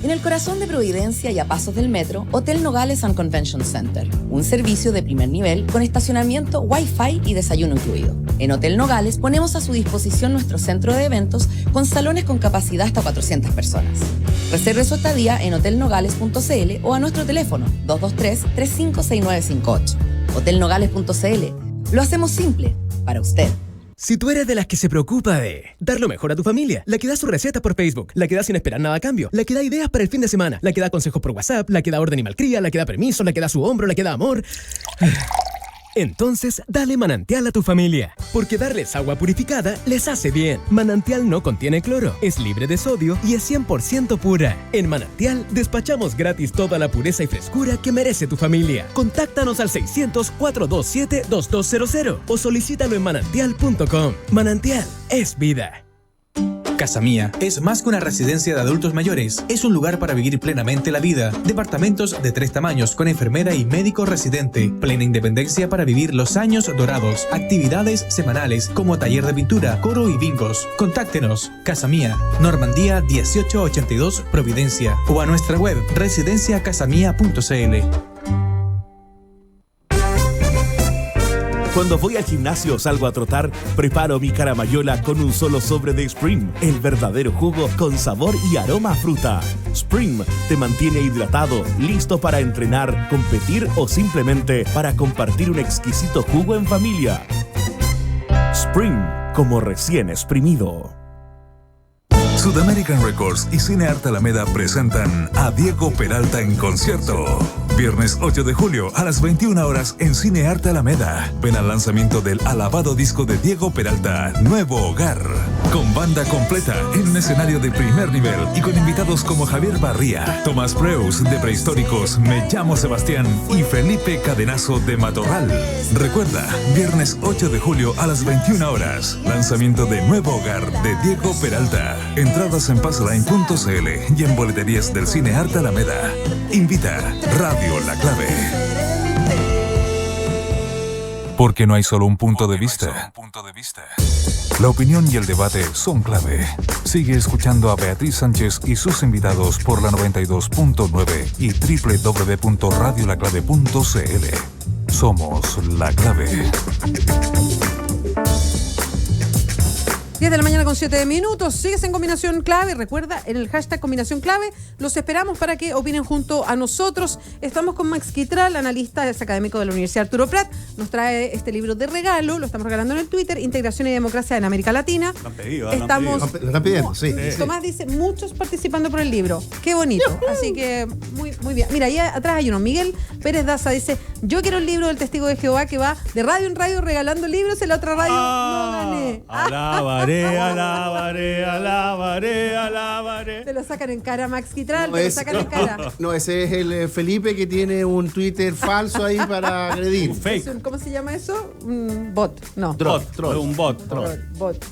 En el corazón de Providencia y a pasos del metro, Hotel Nogales and Convention Center. Un servicio de primer nivel con estacionamiento, Wi-Fi y desayuno incluido. En Hotel Nogales ponemos a su disposición nuestro centro de eventos con salones con capacidad hasta 400 personas. Reserve su estadía en hotelnogales.cl o a nuestro teléfono 223-356958. Hotelnogales.cl. Lo hacemos simple para usted. Si tú eres de las que se preocupa de dar lo mejor a tu familia, la que da su receta por Facebook, la que da sin esperar nada a cambio, la que da ideas para el fin de semana, la que da consejos por WhatsApp, la que da orden y malcría, la que da permiso, la que da su hombro, la que da amor... Entonces, dale Manantial a tu familia, porque darles agua purificada les hace bien. Manantial no contiene cloro, es libre de sodio y es 100% pura. En Manantial, despachamos gratis toda la pureza y frescura que merece tu familia. Contáctanos al 600-427-2200 o solicítalo en manantial.com. Manantial es vida. Casa Mía es más que una residencia de adultos mayores, es un lugar para vivir plenamente la vida. Departamentos de 3 tamaños con enfermera y médico residente, plena independencia para vivir los años dorados, actividades semanales como taller de pintura, coro y bingos. Contáctenos, Casa Mía, Normandía 1882 Providencia, o a nuestra web residenciacasamia.cl. Cuando voy al gimnasio o salgo a trotar, preparo mi caramayola con un solo sobre de Spring, el verdadero jugo con sabor y aroma a fruta. Spring te mantiene hidratado, listo para entrenar, competir o simplemente para compartir un exquisito jugo en familia. Spring, como recién exprimido. Sudamerican Records y Cine Arte Alameda presentan a Diego Peralta en concierto. Viernes 8 de julio a las 21 horas en Cine Arte Alameda. Ven al lanzamiento del alabado disco de Diego Peralta, Nuevo Hogar. Con banda completa en un escenario de primer nivel y con invitados como Javier Barría, Tomás Preus de Prehistóricos, Me Llamo Sebastián y Felipe Cadenazo de Matorral. Recuerda, viernes 8 de julio a las 21 horas, lanzamiento de Nuevo Hogar de Diego Peralta. Entradas en Passline.cl y en boleterías del Cine Arte Alameda. Invita Radio La Clave. Porque no hay solo un punto de vista. La opinión y el debate son clave. Sigue escuchando a Beatriz Sánchez y sus invitados por la 92.9 y www.radiolaclave.cl. Somos La Clave. 10 de la mañana con 7 minutos. Sigues en Combinación Clave. Recuerda, en el hashtag Combinación Clave, los esperamos para que opinen junto a nosotros. Estamos con Max Quitral, analista académico de la Universidad Arturo Prat. Nos trae este libro de regalo. Lo estamos regalando en el Twitter. Integración y Democracia en América Latina. Lo han pedido, Estamos, Lo están pidiendo, sí. Tomás dice, muchos participando por el libro. Qué bonito. Así que, muy, muy bien. Mira, ahí atrás hay uno. Miguel Pérez Daza dice, yo quiero el libro del Testigo de Jehová que va de radio en radio regalando libros. En la otra radio no gané. Alabaré. Te lo sacan en cara, Max Quitral, No te lo es- sacan en cara. No, ese es el Felipe que tiene un Twitter falso ahí para agredir. Es un- ¿Cómo se llama eso? Un bot. No. Un bot.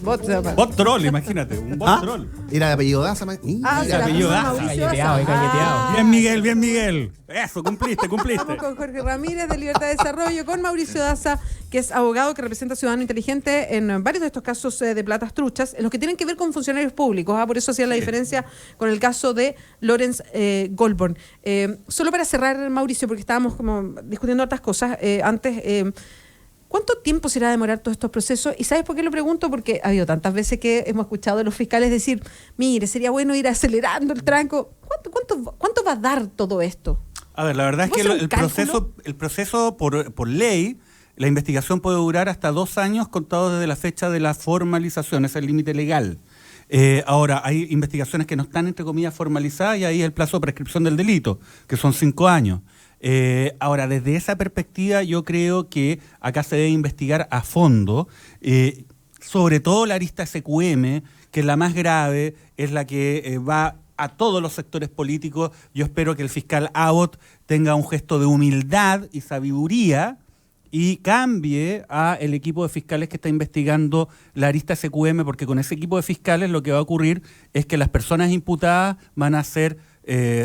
Bot se llama. Bot troll, imagínate. Un bot troll. Era de apellido Daza. Ah, Mira, se la apellido puso Daza. Mauricio Galleteado, Daza. galleteado. Bien, Miguel, bien, Miguel. Eso, cumpliste. Estamos con Jorge Ramírez de Libertad de Desarrollo, con Mauricio Daza, que es abogado que representa a Ciudadano Inteligente en varios de estos casos de platas truchas, en los que tienen que ver con funcionarios públicos. Por eso hacía la diferencia con el caso de Lawrence Goldborn. Solo para cerrar, Mauricio, porque estábamos como discutiendo otras cosas antes. ¿Cuánto tiempo se irá a demorar todos estos procesos? ¿Y sabes por qué lo pregunto? Porque ha habido tantas veces que hemos escuchado a los fiscales decir, mire, sería bueno ir acelerando el tranco. ¿Cuánto va a dar todo esto? A ver, la verdad es que ¿Puedo hacer un el proceso por ley, la investigación puede durar hasta 2 años contados desde la fecha de la formalización, es el límite legal. Ahora, hay investigaciones que no están, entre comillas, formalizadas y ahí es el plazo de prescripción del delito, que son 5 años. Ahora, desde esa perspectiva, yo creo que acá se debe investigar a fondo, sobre todo la arista SQM, que es la más grave, es la que va a todos los sectores políticos. Yo espero que el fiscal Abbott tenga un gesto de humildad y sabiduría y cambie a el equipo de fiscales que está investigando la arista SQM, porque con ese equipo de fiscales lo que va a ocurrir es que las personas imputadas van a ser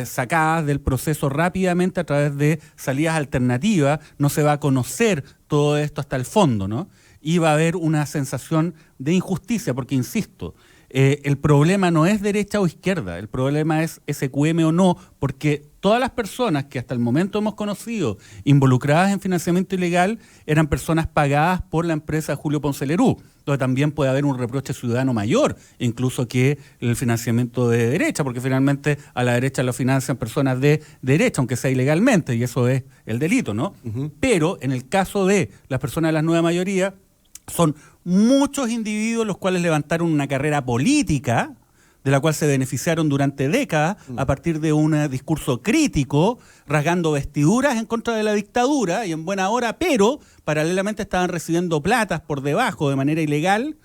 sacadas del proceso rápidamente a través de salidas alternativas, no se va a conocer todo esto hasta el fondo, ¿no? Y va a haber una sensación de injusticia, porque insisto, el problema no es derecha o izquierda, el problema es SQM o no, porque todas las personas que hasta el momento hemos conocido involucradas en financiamiento ilegal eran personas pagadas por la empresa Julio Ponce Lerú, donde también puede haber un reproche ciudadano mayor, incluso que el financiamiento de derecha, porque finalmente a la derecha lo financian personas de derecha, aunque sea ilegalmente, y eso es el delito, ¿no? Pero en el caso de las personas de la nueva mayoría, son muchos individuos los cuales levantaron una carrera política, de la cual se beneficiaron durante décadas a partir de un discurso crítico, rasgando vestiduras en contra de la dictadura y en buena hora, pero paralelamente estaban recibiendo platas por debajo de manera ilegal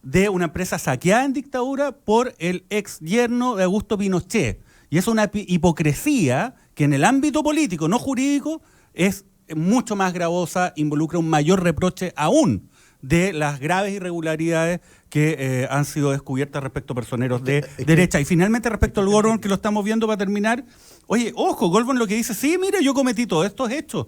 de una empresa saqueada en dictadura por el ex yerno de Augusto Pinochet. Y es una hipocresía que en el ámbito político, no jurídico, es mucho más gravosa, involucra un mayor reproche aún de las graves irregularidades que han sido descubiertas respecto a personeros de derecha. Y finalmente respecto al Goldborn, que lo estamos viendo para terminar, oye, ojo, Goldborn lo que dice, sí, mire, yo cometí todos estos hechos.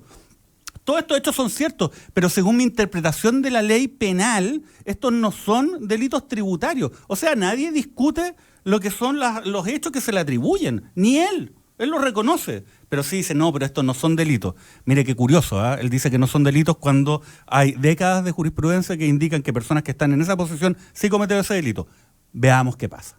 Todos estos hechos son ciertos, pero según mi interpretación de la ley penal, estos no son delitos tributarios. O sea, nadie discute lo que son los hechos que se le atribuyen, ni él. Él lo reconoce, pero sí dice, no, pero estos no son delitos. Mire qué curioso, ¿eh? Él dice que no son delitos cuando hay décadas de jurisprudencia que indican que personas que están en esa posición sí cometieron ese delito. Veamos qué pasa.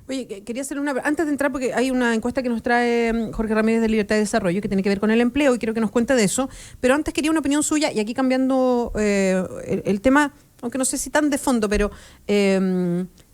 Oye, quería hacer antes de entrar, porque hay una encuesta que nos trae Jorge Ramírez de Libertad de Desarrollo que tiene que ver con el empleo y quiero que nos cuente de eso, pero antes quería una opinión suya y aquí cambiando el tema, aunque no sé si tan de fondo, pero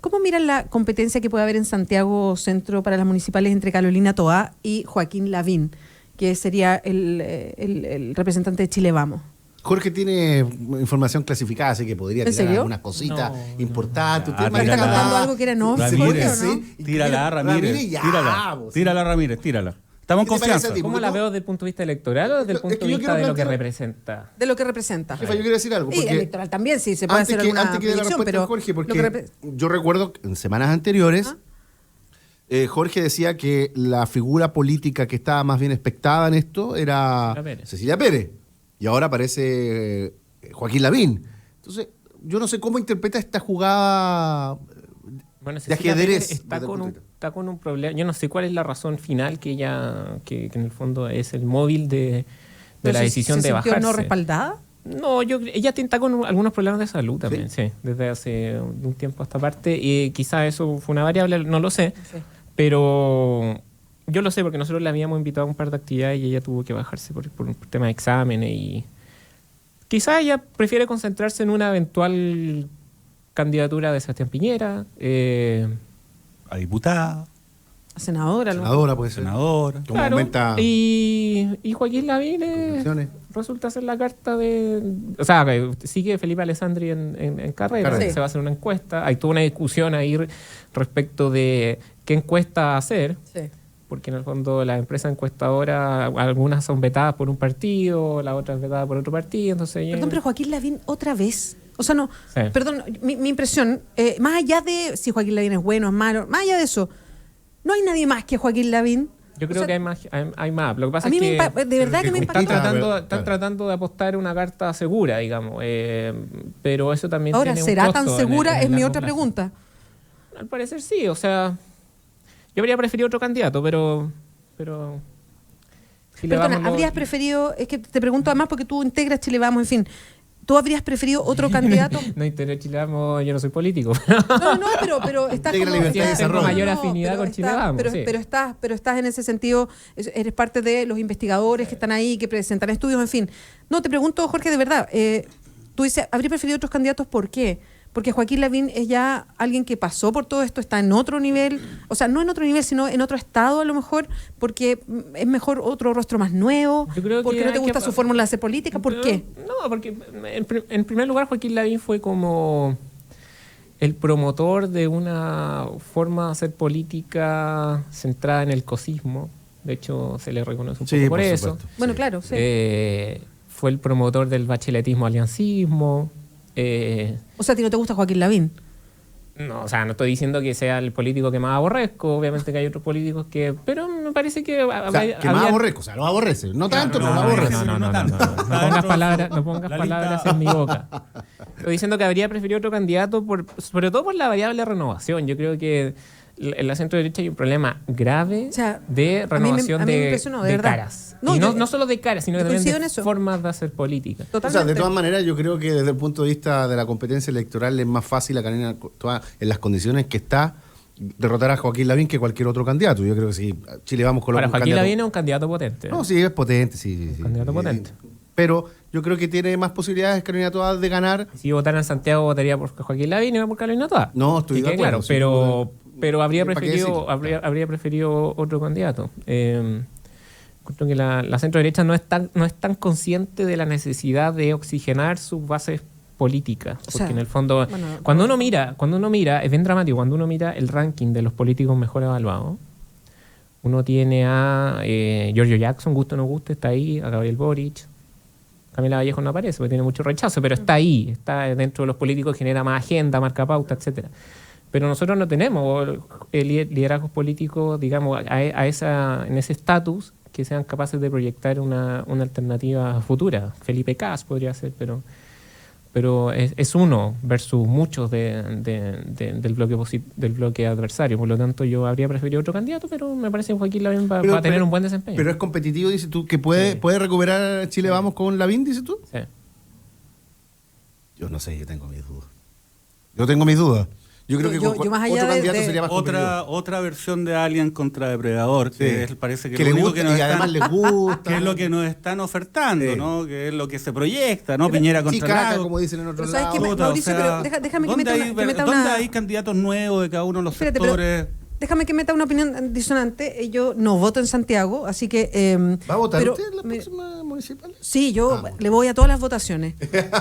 ¿cómo miran la competencia que puede haber en Santiago Centro para las municipales entre Carolina Toá y Joaquín Lavín, que sería el representante de Chile Vamos? Jorge tiene información clasificada, así que podría ¿En tirar serio? algunas cositas importantes. Ah, Usted ¿Está contando algo que era no? Ramírez, ¿o no? sí. Tírala, Ramírez. ya, Tírala, pues, tírala, Ramírez, tírala. Estamos en ¿Qué te parece confianza. a ti? ¿Cómo la veo desde el punto de vista electoral o desde el Es punto que de yo vista quiero de lo que plantear- representa? De lo que representa. Jefa, yo quiero decir algo. Y Porque electoral también, sí, se puede hacer alguna antes que dé la predicción, respuesta pero Jorge, lo que porque yo recuerdo que en semanas anteriores Jorge decía que la figura política que estaba más bien expectada en esto era Cecilia Pérez. Cecilia Pérez. y ahora aparece Joaquín Lavín. Entonces, yo no sé cómo interpreta esta jugada Bueno, de ajedrez. está con un problema. Yo no sé cuál es la razón final que en el fondo es el móvil de la decisión de bajarse. ¿No respaldada? No, ella está con algunos problemas de salud también, sí, desde hace un tiempo a esta parte, y quizás eso fue una variable, no lo sé, pero yo lo sé porque nosotros la habíamos invitado a un par de actividades y ella tuvo que bajarse por un tema de exámenes, y quizás ella prefiere concentrarse en una eventual candidatura de Sebastián Piñera, a diputada. A senadora. Senadora puede ser. Senadora. Claro, y Joaquín Lavín resulta ser la carta de... O sea, sigue Felipe Alessandri en carrera. Sí. Se va a hacer una encuesta. Hay toda una discusión ahí respecto de qué encuesta hacer. Sí. Porque en el fondo las empresas encuestadoras, algunas son vetadas por un partido, las otras vetadas por otro partido. Entonces, Perdón, pero Joaquín Lavín otra vez. O sea, no. Sí. Perdón, mi impresión, más allá de si Joaquín Lavín es bueno o es malo, más allá de eso, no hay nadie más que Joaquín Lavín. Yo creo que hay más. Lo que pasa a mí es que de verdad que me impacta. están tratando de apostar una carta segura, digamos. Pero eso también Ahora, tiene un ¿será costo tan segura? en el Es mi largo otra plazo. pregunta. Al parecer sí, o sea, yo habría preferido otro candidato, pero Chile Perdona, Vamos ¿habrías preferido, es que te pregunto además porque tú integras Chile Vamos, en fin, ¿tú habrías preferido otro candidato? No interesa Chile Vamos, yo no soy político. No, pero estás Integra como... Libertad y Desarrollo. mayor afinidad con Chile Vamos, sí. Pero estás en ese sentido, eres parte de los investigadores que están ahí, que presentan estudios, en fin. No, te pregunto, Jorge, de verdad, tú dices, ¿habría preferido otros candidatos? ¿Por qué? Porque Joaquín Lavín es ya alguien que pasó por todo esto, está en otro nivel, o sea, no en otro nivel, sino en otro estado a lo mejor, porque es mejor otro rostro más nuevo, Yo creo porque que no te hay gusta que- su fórmula de hacer política, ¿por qué? No, porque en primer lugar Joaquín Lavín fue como el promotor de una forma de hacer política centrada en el cosismo. De hecho, se le reconoce un poco por eso. supuesto. Bueno, claro, sí. Fue el promotor del bacheletismo aliancismo. O sea, ¿a ti no te gusta Joaquín Lavín? No, o sea, no estoy diciendo que sea el político que más aborrezco, obviamente que hay otros políticos que... Pero me parece que... O sea, que más aborrezco, o sea, lo aborrece. No tanto, pero lo aborrece. No pongas palabras en mi boca. Estoy diciendo que habría preferido otro candidato, sobre todo por la variable renovación. Yo creo que en la centro derecha hay un problema grave de renovación a mí me de impresionó, de verdad. caras. No, y yo- no solo de caras, sino yo también coincido en de eso. formas de hacer política. O sea, de todas maneras, yo creo que desde el punto de vista de la competencia electoral es más fácil a Carolina Toa, en las condiciones que está, derrotar a Joaquín Lavín que cualquier otro candidato. Yo creo que sí, Chile Vamos con Para un Joaquín candidato. Lavín es un candidato potente. No, sí, es potente, sí. Candidato potente. Pero yo creo que tiene más posibilidades Carolina Toa de ganar. Si votara en Santiago, votaría por Joaquín Lavín y no por Carolina Toa. No, estoy Que de quede acuerdo. claro, sí, pero habría ¿para qué preferido, decirlo? habría preferido otro candidato. Creo que la centro derecha no es tan consciente de la necesidad de oxigenar sus bases políticas. O Porque sea, en el fondo, bueno, cuando uno mira, es bien dramático, cuando uno mira el ranking de los políticos mejor evaluados, uno tiene a Giorgio Jackson, gusto o no guste, está ahí, a Gabriel Boric. Camila Vallejo no aparece porque tiene mucho rechazo, pero está ahí, está dentro de los políticos, genera más agenda, marca pauta, etcétera. Pero nosotros no tenemos liderazgos políticos, digamos, en ese estatus que sean capaces de proyectar una alternativa futura. Felipe Cas podría ser, pero es uno versus muchos del bloque adversario. Por lo tanto, yo habría preferido otro candidato, pero me parece que Joaquín Lavín va a tener un buen desempeño. Pero es competitivo, dices tú, que puede recuperar Chile Vamos con Lavín, dices tú. Sí. Yo no sé, yo tengo mis dudas. Yo creo que yo más allá otro de- candidato de- sería más competitivo. Otra versión de Alien contra Depredador, que parece que, Que lo le único gusta que nos y además están, les gusta. que es lo que nos están ofertando, Sí. ¿no? Que es lo que se proyecta, ¿no? Piñera contra Chicaca, Lago. como dicen en otros Pero ¿sabes lados. qué, Puta, Mauricio? o sea, Pero déjame que ¿dónde meta hay, una- que meta ¿dónde una- hay candidatos nuevos de cada uno de los Espérate, sectores? Déjame que meta una opinión disonante. Yo no voto en Santiago, así que... ¿Va a votar pero usted en la me- próxima municipal? Sí, yo le voy a todas las votaciones.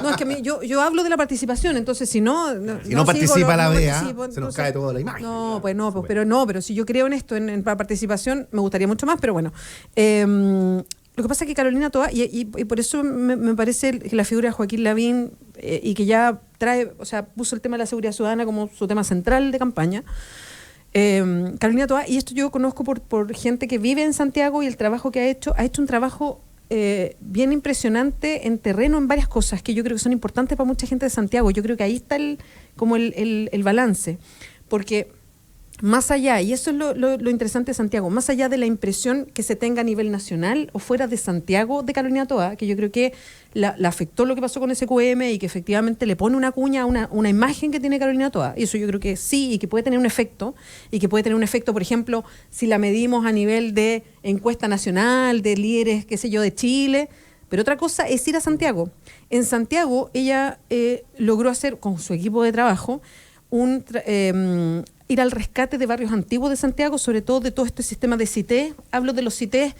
No, es que yo hablo de la participación, entonces si no... Si no participa la BEA, participo, se nos entonces- cae toda la imagen. No, pues no, pues, pero si yo creo en esto, en la participación, me gustaría mucho más, pero bueno. Lo que pasa es que Carolina Toa, y por eso me parece que la figura de Joaquín Lavín, y que ya puso el tema de la seguridad ciudadana como su tema central de campaña, Carolina Toa, y esto yo conozco por gente que vive en Santiago y el trabajo que ha hecho un trabajo bien impresionante en terreno en varias cosas que yo creo que son importantes para mucha gente de Santiago. Yo creo que ahí está el balance, porque más allá, y eso es lo interesante de Santiago, más allá de la impresión que se tenga a nivel nacional o fuera de Santiago de Carolina Toa, que yo creo que la afectó lo que pasó con SQM y que efectivamente le pone una cuña a una imagen que tiene Carolina Toa, y eso yo creo que sí, y que puede tener un efecto, por ejemplo, si la medimos a nivel de encuesta nacional, de líderes, qué sé yo, de Chile. Pero otra cosa es ir a Santiago. En Santiago ella logró hacer con su equipo de trabajo ir al rescate de barrios antiguos de Santiago, sobre todo de todo este sistema de CITES. Hablo de los CITES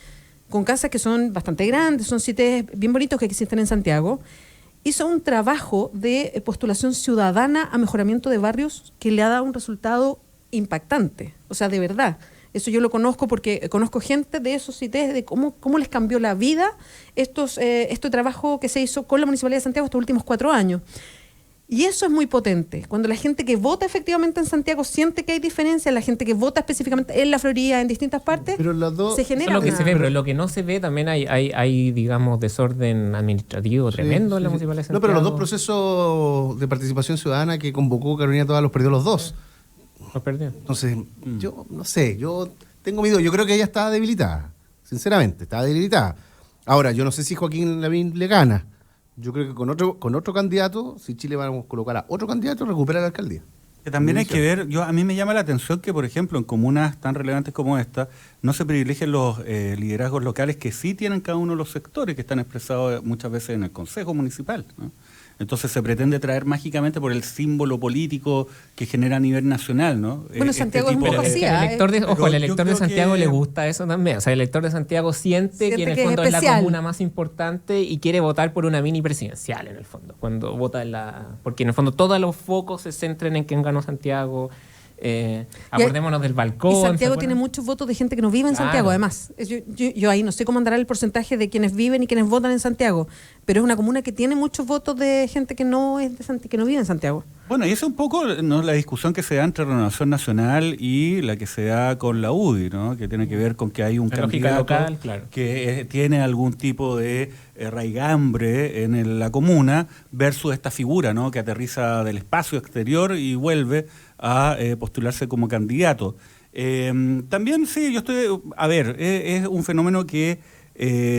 con casas que son bastante grandes, son CITES bien bonitos que existen en Santiago. Hizo un trabajo de postulación ciudadana a mejoramiento de barrios que le ha dado un resultado impactante, o sea, de verdad. Eso yo lo conozco porque conozco gente de esos CITES, de cómo les cambió la vida este trabajo que se hizo con la Municipalidad de Santiago estos últimos 4 años. Y eso es muy potente. Cuando la gente que vota efectivamente en Santiago siente que hay diferencia, la gente que vota específicamente en la Florida, en distintas partes, pero las dos, se genera. Eso es lo que se ve, pero lo que no se ve también hay digamos, desorden administrativo tremendo en la Municipalidad de Santiago. No, pero los dos procesos de participación ciudadana que convocó Carolina Toa los perdió los dos. Los perdió. Entonces, yo no sé, yo tengo miedo. Yo creo que ella está debilitada, sinceramente, está debilitada. Ahora, yo no sé si Joaquín Lavín le gana. Yo creo que con otro candidato, si Chile vamos a colocar a otro candidato, recupera la alcaldía. Que también hay que ver, a mí me llama la atención que, por ejemplo, en comunas tan relevantes como esta, no se privilegien los liderazgos locales que sí tienen cada uno de los sectores que están expresados muchas veces en el Consejo Municipal, ¿no? Entonces se pretende traer mágicamente por el símbolo político que genera a nivel nacional, ¿no? Bueno, Santiago es un poco así. Al elector de Santiago le gusta eso también. O sea, el elector de Santiago siente que en el fondo es la comuna más importante y quiere votar por una mini presidencial, en el fondo. Cuando vota porque en el fondo todos los focos se centran en quién ganó Santiago. Acordémonos del balcón. Y Santiago tiene muchos votos de gente que no vive en Santiago, además. Yo ahí no sé cómo andará el porcentaje de quienes viven y quienes votan en Santiago, pero es una comuna que tiene muchos votos de gente que no es que no vive en Santiago. Bueno, y eso es un poco, ¿no?, la discusión que se da entre Renovación Nacional y la que se da con la UDI, ¿no?, que tiene que ver con que hay un candidato local, claro, que tiene algún tipo de raigambre en la comuna versus esta figura, ¿no?, que aterriza del espacio exterior y vuelve a postularse como candidato. También sí, yo estoy... A ver, es un fenómeno que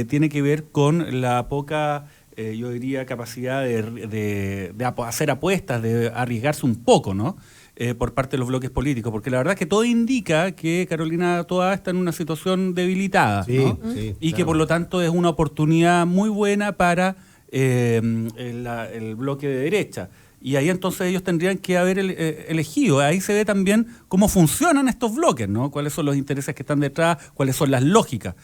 tiene que ver con la poca... yo diría capacidad de hacer apuestas, de arriesgarse un poco, ¿no?, por parte de los bloques políticos, porque la verdad es que todo indica que Carolina Toa está en una situación debilitada, ¿no? Sí, y que por lo tanto es una oportunidad muy buena para el bloque de derecha. Y ahí entonces ellos tendrían que haber elegido. Ahí se ve también cómo funcionan estos bloques, ¿no?, cuáles son los intereses que están detrás, cuáles son las lógicas.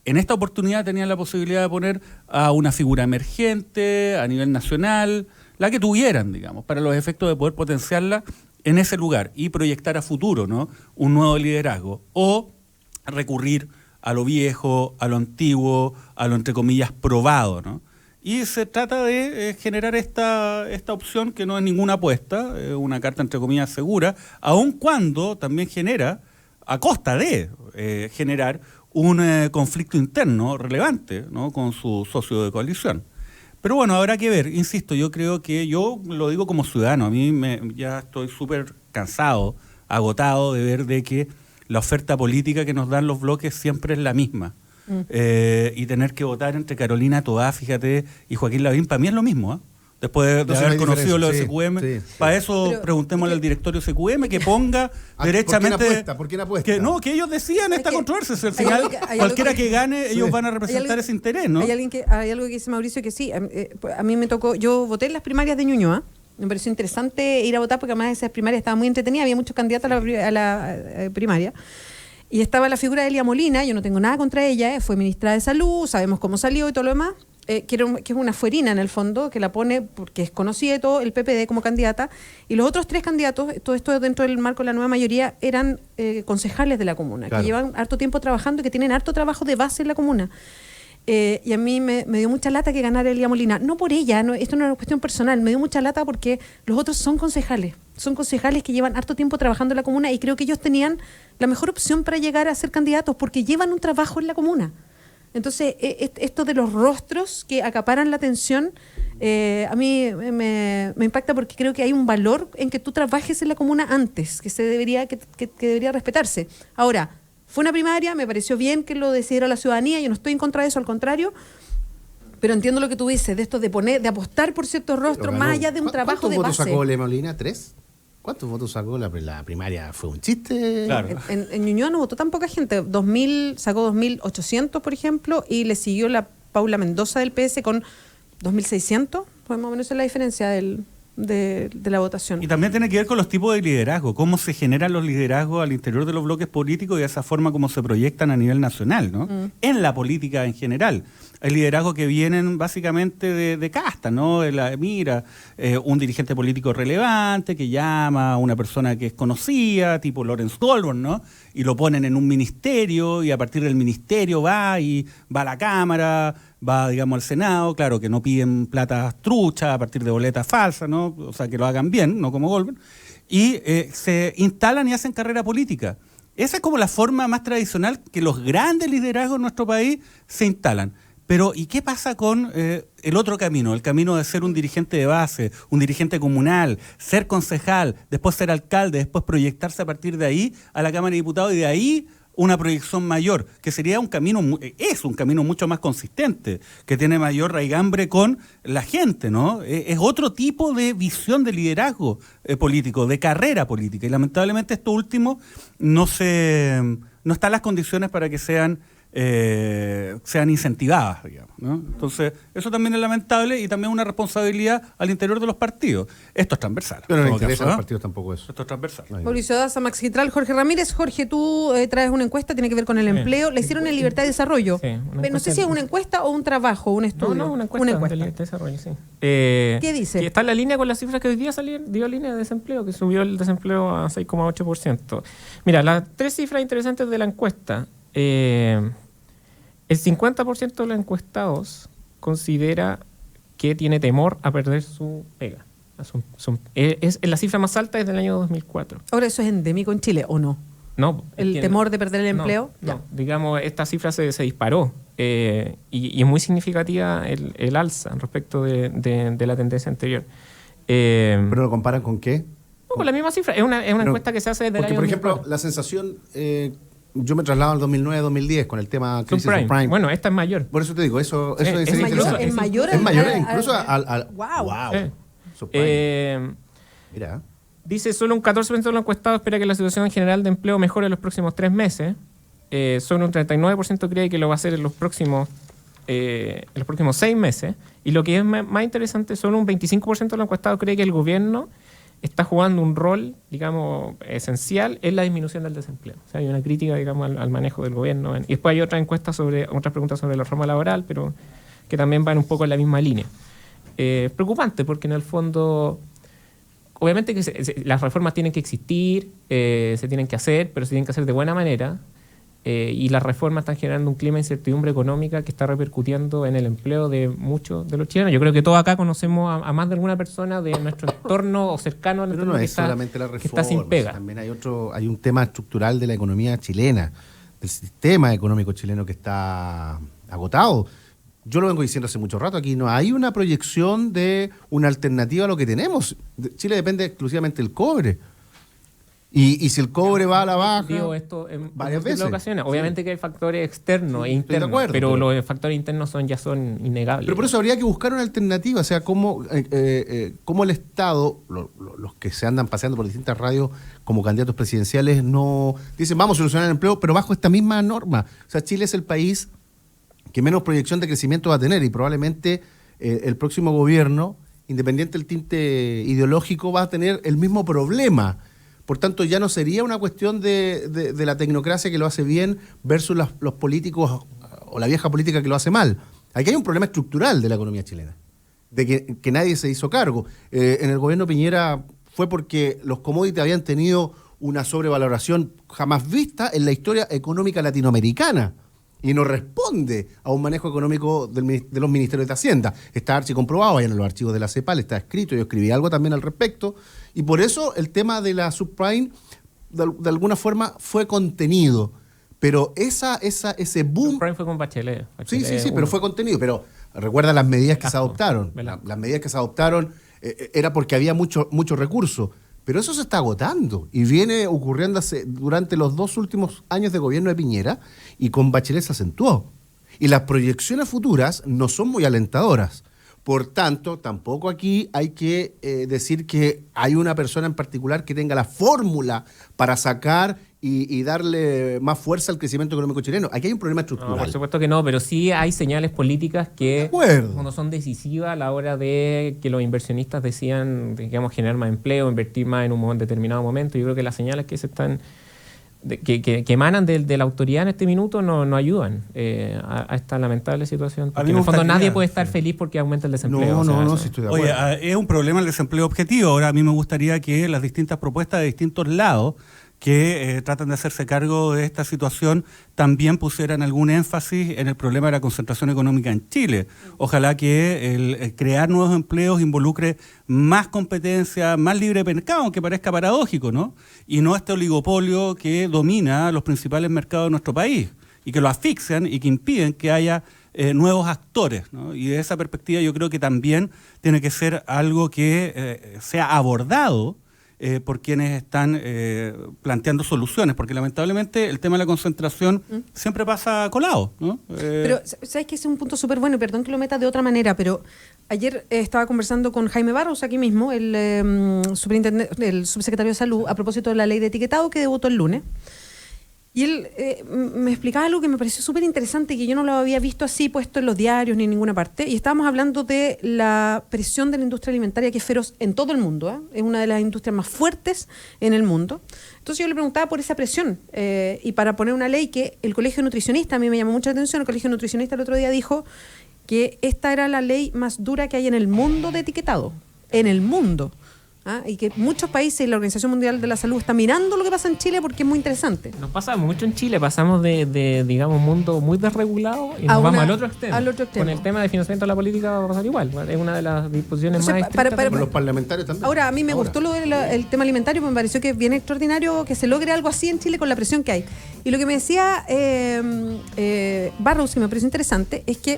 En esta oportunidad tenían la posibilidad de poner a una figura emergente a nivel nacional, la que tuvieran, digamos, para los efectos de poder potenciarla en ese lugar y proyectar a futuro, ¿no?, un nuevo liderazgo. O recurrir a lo viejo, a lo antiguo, a lo, entre comillas, probado, ¿no? Y se trata de generar esta opción que no es ninguna apuesta, una carta, entre comillas, segura, aun cuando también genera, a costa de generar un conflicto interno relevante, ¿no?, con su socio de coalición. Pero bueno, habrá que ver, insisto, yo creo que, yo lo digo como ciudadano, a mí ya estoy súper cansado, agotado de ver de que la oferta política que nos dan los bloques siempre es la misma. Y tener que votar entre Carolina Toa, fíjate, y Joaquín Lavín, para mí es lo mismo, ¿eh? Después de haber conocido lo de SQM, para eso preguntémosle al directorio SQM que ponga derechamente... ¿Por quién apuesta? Que ellos decían esta controversia. Al final, cualquiera que gane, ellos van a representar ese interés, ¿no? Hay algo que dice Mauricio que sí. A mí me tocó... Yo voté en las primarias de Ñuñoa. Me pareció interesante ir a votar porque además esas primarias estaban muy entretenidas. Había muchos candidatos a la primaria. Y estaba la figura de Elia Molina. Yo no tengo nada contra ella. Fue ministra de Salud. Sabemos cómo salió y todo lo demás. Que es una fuerina en el fondo, que la pone porque es conocida de todo el PPD como candidata, y los otros 3 candidatos, todo esto dentro del marco de la nueva mayoría, eran concejales de la comuna, claro, que llevan harto tiempo trabajando y que tienen harto trabajo de base en la comuna. Y a mí me dio mucha lata que ganara Elia Molina, no por ella, esto no es una cuestión personal, me dio mucha lata porque los otros son concejales que llevan harto tiempo trabajando en la comuna, y creo que ellos tenían la mejor opción para llegar a ser candidatos porque llevan un trabajo en la comuna. Entonces, esto de los rostros que acaparan la atención, a mí me impacta porque creo que hay un valor en que tú trabajes en la comuna antes, que debería respetarse. Ahora, fue una primaria, me pareció bien que lo decidiera la ciudadanía, yo no estoy en contra de eso, al contrario, pero entiendo lo que tú dices, de esto de apostar por ciertos rostros, más allá de un trabajo de base. ¿Cuántos votos sacó Lema Molina? ¿3? ¿Cuántos votos sacó la primaria? ¿Fue un chiste? Claro. En Ñuñoa no votó tan poca gente. Sacó 2.800, por ejemplo, y le siguió la Paula Mendoza del PS con 2.600. Pues más o menos esa es la diferencia de la votación. Y también tiene que ver con los tipos de liderazgo, cómo se generan los liderazgos al interior de los bloques políticos y de esa forma como se proyectan a nivel nacional, ¿no? En la política en general. Hay liderazgos que vienen básicamente de casta, ¿no? Un dirigente político relevante que llama a una persona que es conocida, tipo Lawrence Goldberg, ¿no? Y lo ponen en un ministerio y a partir del ministerio va a la Cámara, va, digamos, al Senado, claro, que no piden plata trucha a partir de boletas falsas, ¿no? O sea, que lo hagan bien, no como Goldberg. Y se instalan y hacen carrera política. Esa es como la forma más tradicional que los grandes liderazgos en nuestro país se instalan. Pero, ¿y qué pasa con el otro camino? El camino de ser un dirigente de base, un dirigente comunal, ser concejal, después ser alcalde, después proyectarse a partir de ahí a la Cámara de Diputados y de ahí una proyección mayor, que sería un camino mucho más consistente, que tiene mayor raigambre con la gente, ¿no? Es otro tipo de visión de liderazgo político, de carrera política, y lamentablemente esto último no están las condiciones para que sean incentivadas, digamos, ¿no? Entonces, eso también es lamentable y también una responsabilidad al interior de los partidos. Esto es transversal. Pero no interesa a los partidos tampoco eso. Esto es transversal. Mauricio Daza, Max Gitral, Jorge Ramírez. Jorge, tú traes una encuesta, tiene que ver con el empleo. La hicieron en Libertad y Desarrollo. Sí, no sé si es una encuesta o un trabajo, un estudio. No, una encuesta. De Libertad y Desarrollo, sí. ¿Qué dice? Que está en la línea con las cifras que hoy día dio línea de desempleo, que subió el desempleo a 6,8%. Mira, las tres cifras interesantes de la encuesta. El 50% de los encuestados considera que tiene temor a perder su pega. Es la cifra más alta desde el año 2004. Ahora, ¿eso es endémico en Chile o no? No. ¿El temor de perder el empleo? No. Digamos, esta cifra se disparó y es muy significativa el alza respecto de la tendencia anterior. ¿Pero lo comparan con qué? Con la misma cifra. Es una encuesta que se hace desde el año 2004. Por ejemplo, la sensación... yo me traslado al 2009-2009 con el tema crisis subprime. Bueno, esta es mayor. Por eso te digo, eso es mayor. Es mayor. Es mayor incluso al wow. Mira. Dice, solo un 14% de los encuestados espera que la situación general de empleo mejore en los próximos 3 meses. Solo un 39% cree que lo va a hacer en los próximos 6 meses. Y lo que es más interesante, solo un 25% de los encuestados cree que el gobierno está jugando un rol, digamos, esencial en la disminución del desempleo. O sea, hay una crítica, digamos, al manejo del gobierno. Y después hay otras preguntas sobre la reforma laboral, pero que también van un poco en la misma línea. Preocupante, porque en el fondo, obviamente que las reformas tienen que existir, se tienen que hacer, pero se tienen que hacer de buena manera. Y las reformas están generando un clima de incertidumbre económica que está repercutiendo en el empleo de muchos de los chilenos. Yo creo que todos acá conocemos a más de alguna persona de nuestro entorno o cercano al entorno que está sin pega. También hay un tema estructural de la economía chilena, del sistema económico chileno que está agotado. Yo lo vengo diciendo hace mucho rato, aquí no hay una proyección de una alternativa a lo que tenemos. Chile depende exclusivamente del cobre. Y si el cobre va a la baja, digo esto en varias veces. Ocasiones. Obviamente que hay factores externos e internos, acuerdo, pero los factores internos ya son innegables. Pero por eso habría que buscar una alternativa, o sea, cómo el Estado, los que se andan paseando por distintas radios como candidatos presidenciales, no dicen vamos a solucionar el empleo, pero bajo esta misma norma. O sea, Chile es el país que menos proyección de crecimiento va a tener y probablemente el próximo gobierno, independiente del tinte ideológico, va a tener el mismo problema. Por tanto, ya no sería una cuestión de la tecnocracia que lo hace bien versus los políticos o la vieja política que lo hace mal. Aquí hay un problema estructural de la economía chilena, de que nadie se hizo cargo. En el gobierno Piñera fue porque los commodities habían tenido una sobrevaloración jamás vista en la historia económica latinoamericana y no responde a un manejo económico de los ministerios de Hacienda. Está archicomprobado, vayan a los archivos de la CEPAL, está escrito, yo escribí algo también al respecto, y por eso el tema de la subprime de alguna forma fue contenido, Pero ese boom... Prime fue con Bachelet. Sí, pero fue contenido. Pero recuerda las medidas que se adoptaron. ¿verdad? Las medidas que se adoptaron era porque había mucho recurso. Pero eso se está agotando y viene ocurriendo durante los 2 últimos años de gobierno de Piñera, y con Bachelet se acentuó. Y las proyecciones futuras no son muy alentadoras. Por tanto, tampoco aquí hay que decir que hay una persona en particular que tenga la fórmula para sacar y darle más fuerza al crecimiento económico chileno. Aquí hay un problema estructural. No, por supuesto que no, pero sí hay señales políticas que no son decisivas a la hora de que los inversionistas decían, digamos, generar más empleo, invertir más en un determinado momento. Yo creo que las señales que se están que emanan de la autoridad en este minuto no ayudan a esta lamentable situación. Porque en el fondo nadie puede estar feliz porque aumenta el desempleo. No, sí estoy de acuerdo. Oye, es un problema el desempleo objetivo. Ahora a mí me gustaría que las distintas propuestas de distintos lados que tratan de hacerse cargo de esta situación también pusieran algún énfasis en el problema de la concentración económica en Chile. Ojalá que el crear nuevos empleos involucre más competencia, más libre mercado, aunque parezca paradójico, ¿no? Y no este oligopolio que domina los principales mercados de nuestro país y que lo asfixian y que impiden que haya nuevos actores, ¿no? Y de esa perspectiva yo creo que también tiene que ser algo que sea abordado por quienes están planteando soluciones, porque lamentablemente el tema de la concentración siempre pasa colado, ¿no? Pero, ¿sabes qué? Ese es un punto súper bueno, y perdón que lo meta de otra manera, pero ayer estaba conversando con Jaime Barros, aquí mismo, el subsecretario de Salud, a propósito de la ley de etiquetado que debutó el lunes. Y él me explicaba algo que me pareció súper interesante, que yo no lo había visto así puesto en los diarios ni en ninguna parte. Y estábamos hablando de la presión de la industria alimentaria, que es feroz en todo el mundo, ¿eh? Es una de las industrias más fuertes en el mundo. Entonces yo le preguntaba por esa presión y para poner una ley que el Colegio Nutricionista, a mí me llamó mucha atención, el Colegio Nutricionista el otro día dijo que esta era la ley más dura que hay en el mundo de etiquetado, en el mundo. Y que muchos países y la Organización Mundial de la Salud está mirando lo que pasa en Chile porque es muy interesante. Nos pasa mucho en Chile, pasamos de digamos, un mundo muy desregulado y nos vamos al otro extremo. Con el tema de financiamiento de la política va a pasar igual. Es una de las disposiciones más estrictas. Con los parlamentarios también. Ahora, a mí me gustó el tema alimentario, me pareció que es bien extraordinario que se logre algo así en Chile con la presión que hay. Y lo que me decía Barros, que me pareció interesante, es que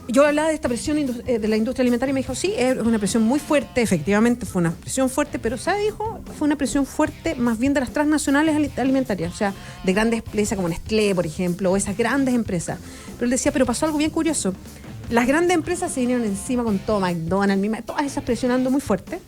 yo hablaba de esta presión de la industria alimentaria y me dijo, sí, es una presión muy fuerte, efectivamente fue una presión fuerte, pero ¿sabe? Dijo, fue una presión fuerte más bien de las transnacionales alimentarias, o sea, de grandes empresas como Nestlé, por ejemplo, o esas grandes empresas. Pero él decía, pero pasó algo bien curioso. Las grandes empresas se vinieron encima con todo, McDonald's, todas esas presionando muy fuerte,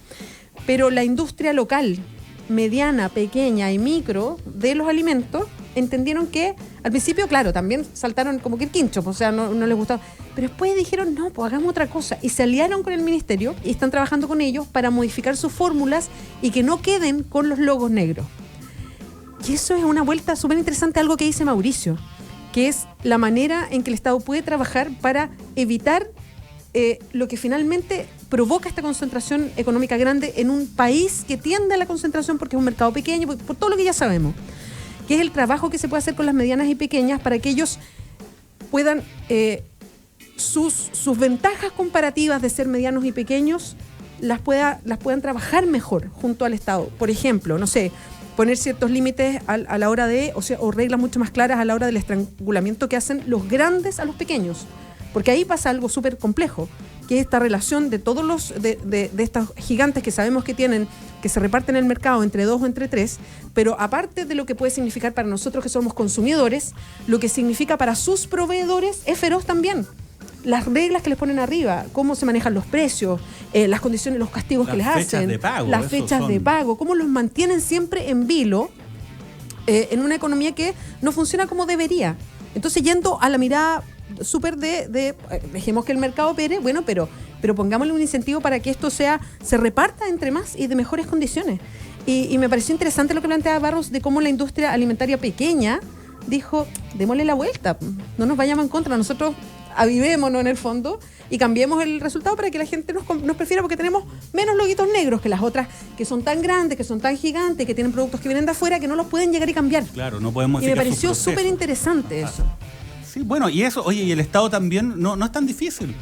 pero la industria local, mediana, pequeña y micro de los alimentos entendieron que al principio, claro, también saltaron como que el quincho, o sea, no les gustaba, pero después dijeron, no, pues hagamos otra cosa, y se aliaron con el ministerio y están trabajando con ellos para modificar sus fórmulas y que no queden con los logos negros. Y eso es una vuelta súper interesante, algo que dice Mauricio, que es la manera en que el Estado puede trabajar para evitar lo que finalmente provoca esta concentración económica grande en un país que tiende a la concentración porque es un mercado pequeño, por todo lo que ya sabemos, que es el trabajo que se puede hacer con las medianas y pequeñas para que ellos puedan sus ventajas comparativas de ser medianos y pequeños las puedan trabajar mejor junto al Estado. Por ejemplo, no sé, poner ciertos límites a la hora de, o reglas mucho más claras a la hora del estrangulamiento que hacen los grandes a los pequeños. Porque ahí pasa algo súper complejo, que es esta relación de todos los de estos gigantes que sabemos que tienen, que se reparten el mercado entre 2 o entre 3, pero aparte de lo que puede significar para nosotros que somos consumidores, lo que significa para sus proveedores es feroz también. Las reglas que les ponen arriba, cómo se manejan los precios, las condiciones, los castigos que les hacen, las fechas de pago, cómo los mantienen siempre en vilo en una economía que no funciona como debería. Entonces, yendo a la mirada súper dejemos que el mercado opere, bueno, pero pongámosle un incentivo para que esto se reparta entre más y de mejores condiciones. Y me pareció interesante lo que planteaba Barros de cómo la industria alimentaria pequeña dijo, démosle la vuelta, no nos vayamos en contra, nosotros avivémonos en el fondo y cambiemos el resultado para que la gente nos prefiera, porque tenemos menos loguitos negros que las otras que son tan grandes, que son tan gigantes, que tienen productos que vienen de afuera, que no los pueden llegar y cambiar. Claro, no podemos. Y me pareció súper interesante eso. Sí, bueno, y eso, oye, y el Estado también no es tan difícil.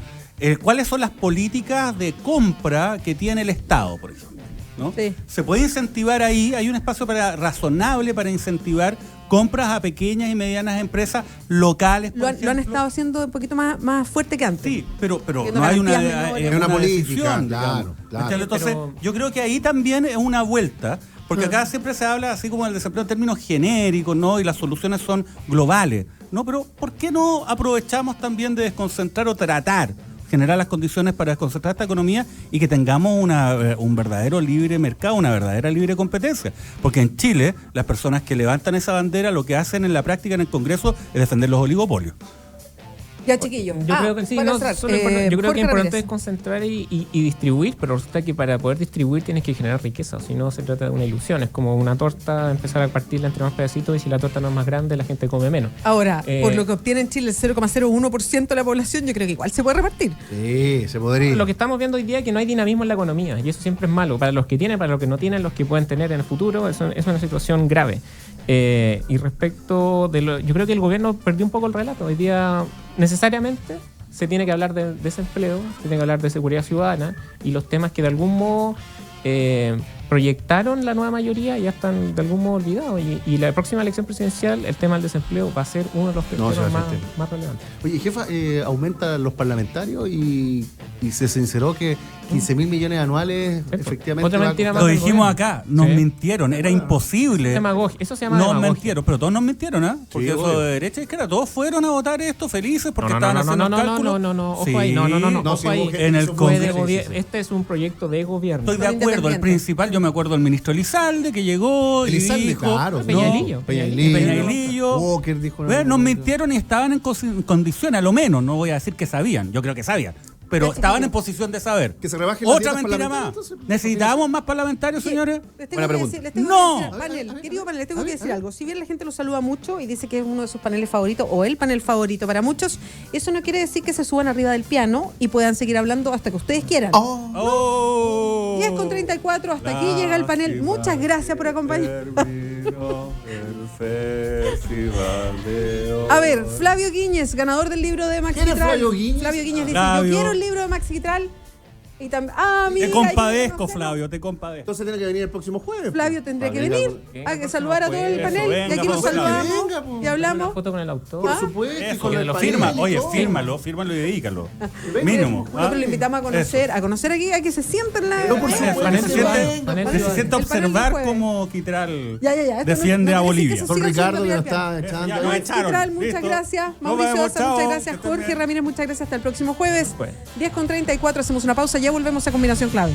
¿Cuáles son las políticas de compra que tiene el Estado, por ejemplo? ¿No? Sí. Se puede incentivar ahí, hay un espacio razonable para incentivar compras a pequeñas y medianas empresas locales. Lo han estado haciendo un poquito más fuerte que antes. Sí, pero Haciendo no hay una garantías política, decisión, claro. Entonces, yo creo que ahí también es una vuelta, porque acá siempre se habla así como del desempleo en términos genéricos, ¿no? Y las soluciones son globales. No, pero ¿por qué no aprovechamos también de desconcentrar o tratar, generar las condiciones para desconcentrar esta economía y que tengamos un verdadero libre mercado, una verdadera libre competencia? Porque en Chile, las personas que levantan esa bandera lo que hacen en la práctica en el Congreso es defender los oligopolios. Ya, chiquillo. Yo creo que sí, yo creo que Jorge importante Ramírez. es concentrar y distribuir, pero resulta que para poder distribuir tienes que generar riqueza, si no se trata de una ilusión. Es como una torta, empezar a partirla entre más pedacitos y si la torta no es más grande, la gente come menos. Ahora, por lo que obtiene en Chile el 0,01% de la población, yo creo que igual se puede repartir. Sí, se podría. Lo que estamos viendo hoy día es que no hay dinamismo en la economía y eso siempre es malo. Para los que tienen, para los que no tienen, los que pueden tener en el futuro, eso es una situación grave. Y respecto de yo creo que el gobierno perdió un poco el relato. Hoy día necesariamente se tiene que hablar de desempleo, se tiene que hablar de seguridad ciudadana y los temas que de algún modo proyectaron la nueva mayoría ya están de algún modo olvidados. Y la próxima elección presidencial, el tema del desempleo va a ser uno de los temas más relevantes. Oye, jefa, aumentan los parlamentarios y se sinceró que 15.000 millones anuales efectivamente. Otra mentira más Lo del dijimos gobierno. acá, nos mintieron, era imposible. Eso se llama Nos demagogia. mintieron, pero todos nos mintieron, ¿ah? Porque Sí, eso obvio. de derecha y izquierda, todos fueron a votar esto felices porque No, estaban haciendo cálculos. ojo Sí. ahí, no, ojo ahí. En el Fue de Congreso. Este es un proyecto de gobierno. Estoy de acuerdo, el principal, yo me acuerdo del ministro Elizalde que llegó y Elizalde, dijo... claro, Peñalillo. Peñalillo. Walker dijo... Nos mintieron y estaban en condiciones, a lo menos, no voy a decir que sabían, yo creo que sabían, pero estaban en posición de saber. Que se rebajen las Otra dietas mentira más. parlamentarias, ¿Necesitábamos más parlamentarios, señores? Les tengo que decir, querido panel, les tengo que decir algo. Si bien la gente lo saluda mucho y dice que es uno de sus paneles favoritos o el panel favorito para muchos, eso no quiere decir que se suban arriba del piano y puedan seguir hablando hasta que ustedes quieran. 10:34, hasta aquí llega el panel. Muchas gracias por acompañarnos. A ver, Flavio Guíñez, ganador del libro de Max ¿Quién es Quitral. Flavio Guíñez? Flavio Guíñez dice, Flavio. yo quiero el libro de Max Quitral. Y también, mira, Te compadezco, Flavio, te compadezco. Entonces tiene que venir el próximo jueves. Flavio tendría que Venga, venir a saludar a todo el Eso, panel. venga, Y aquí nos pues, Flavio. saludamos Venga, pues. y Una hablamos. foto con el autor. Por supuesto. y Eso, con el lo panel firma, y oye, todo. fírmalo y dedícalo. Bueno, Mínimo. pero lo invitamos a conocer aquí, a que se sienten la. No, por Que supuesto. se siente panel que se sienta El panel observar del cómo Quitral Ya. Esto defiende no a quiere decir que Bolivia. eso Con siga Ricardo siendo que lo Villarreal. está echando. Ya, no, ahí. echaron. Quitral, muchas Listo. gracias. Nos Mauricio vemos, Sosa, chao. muchas gracias. Que estén Jorge bien. Ramírez, muchas gracias. Hasta el próximo jueves. Pues. 10:34, hacemos una pausa. Ya volvemos a Combinación Clave.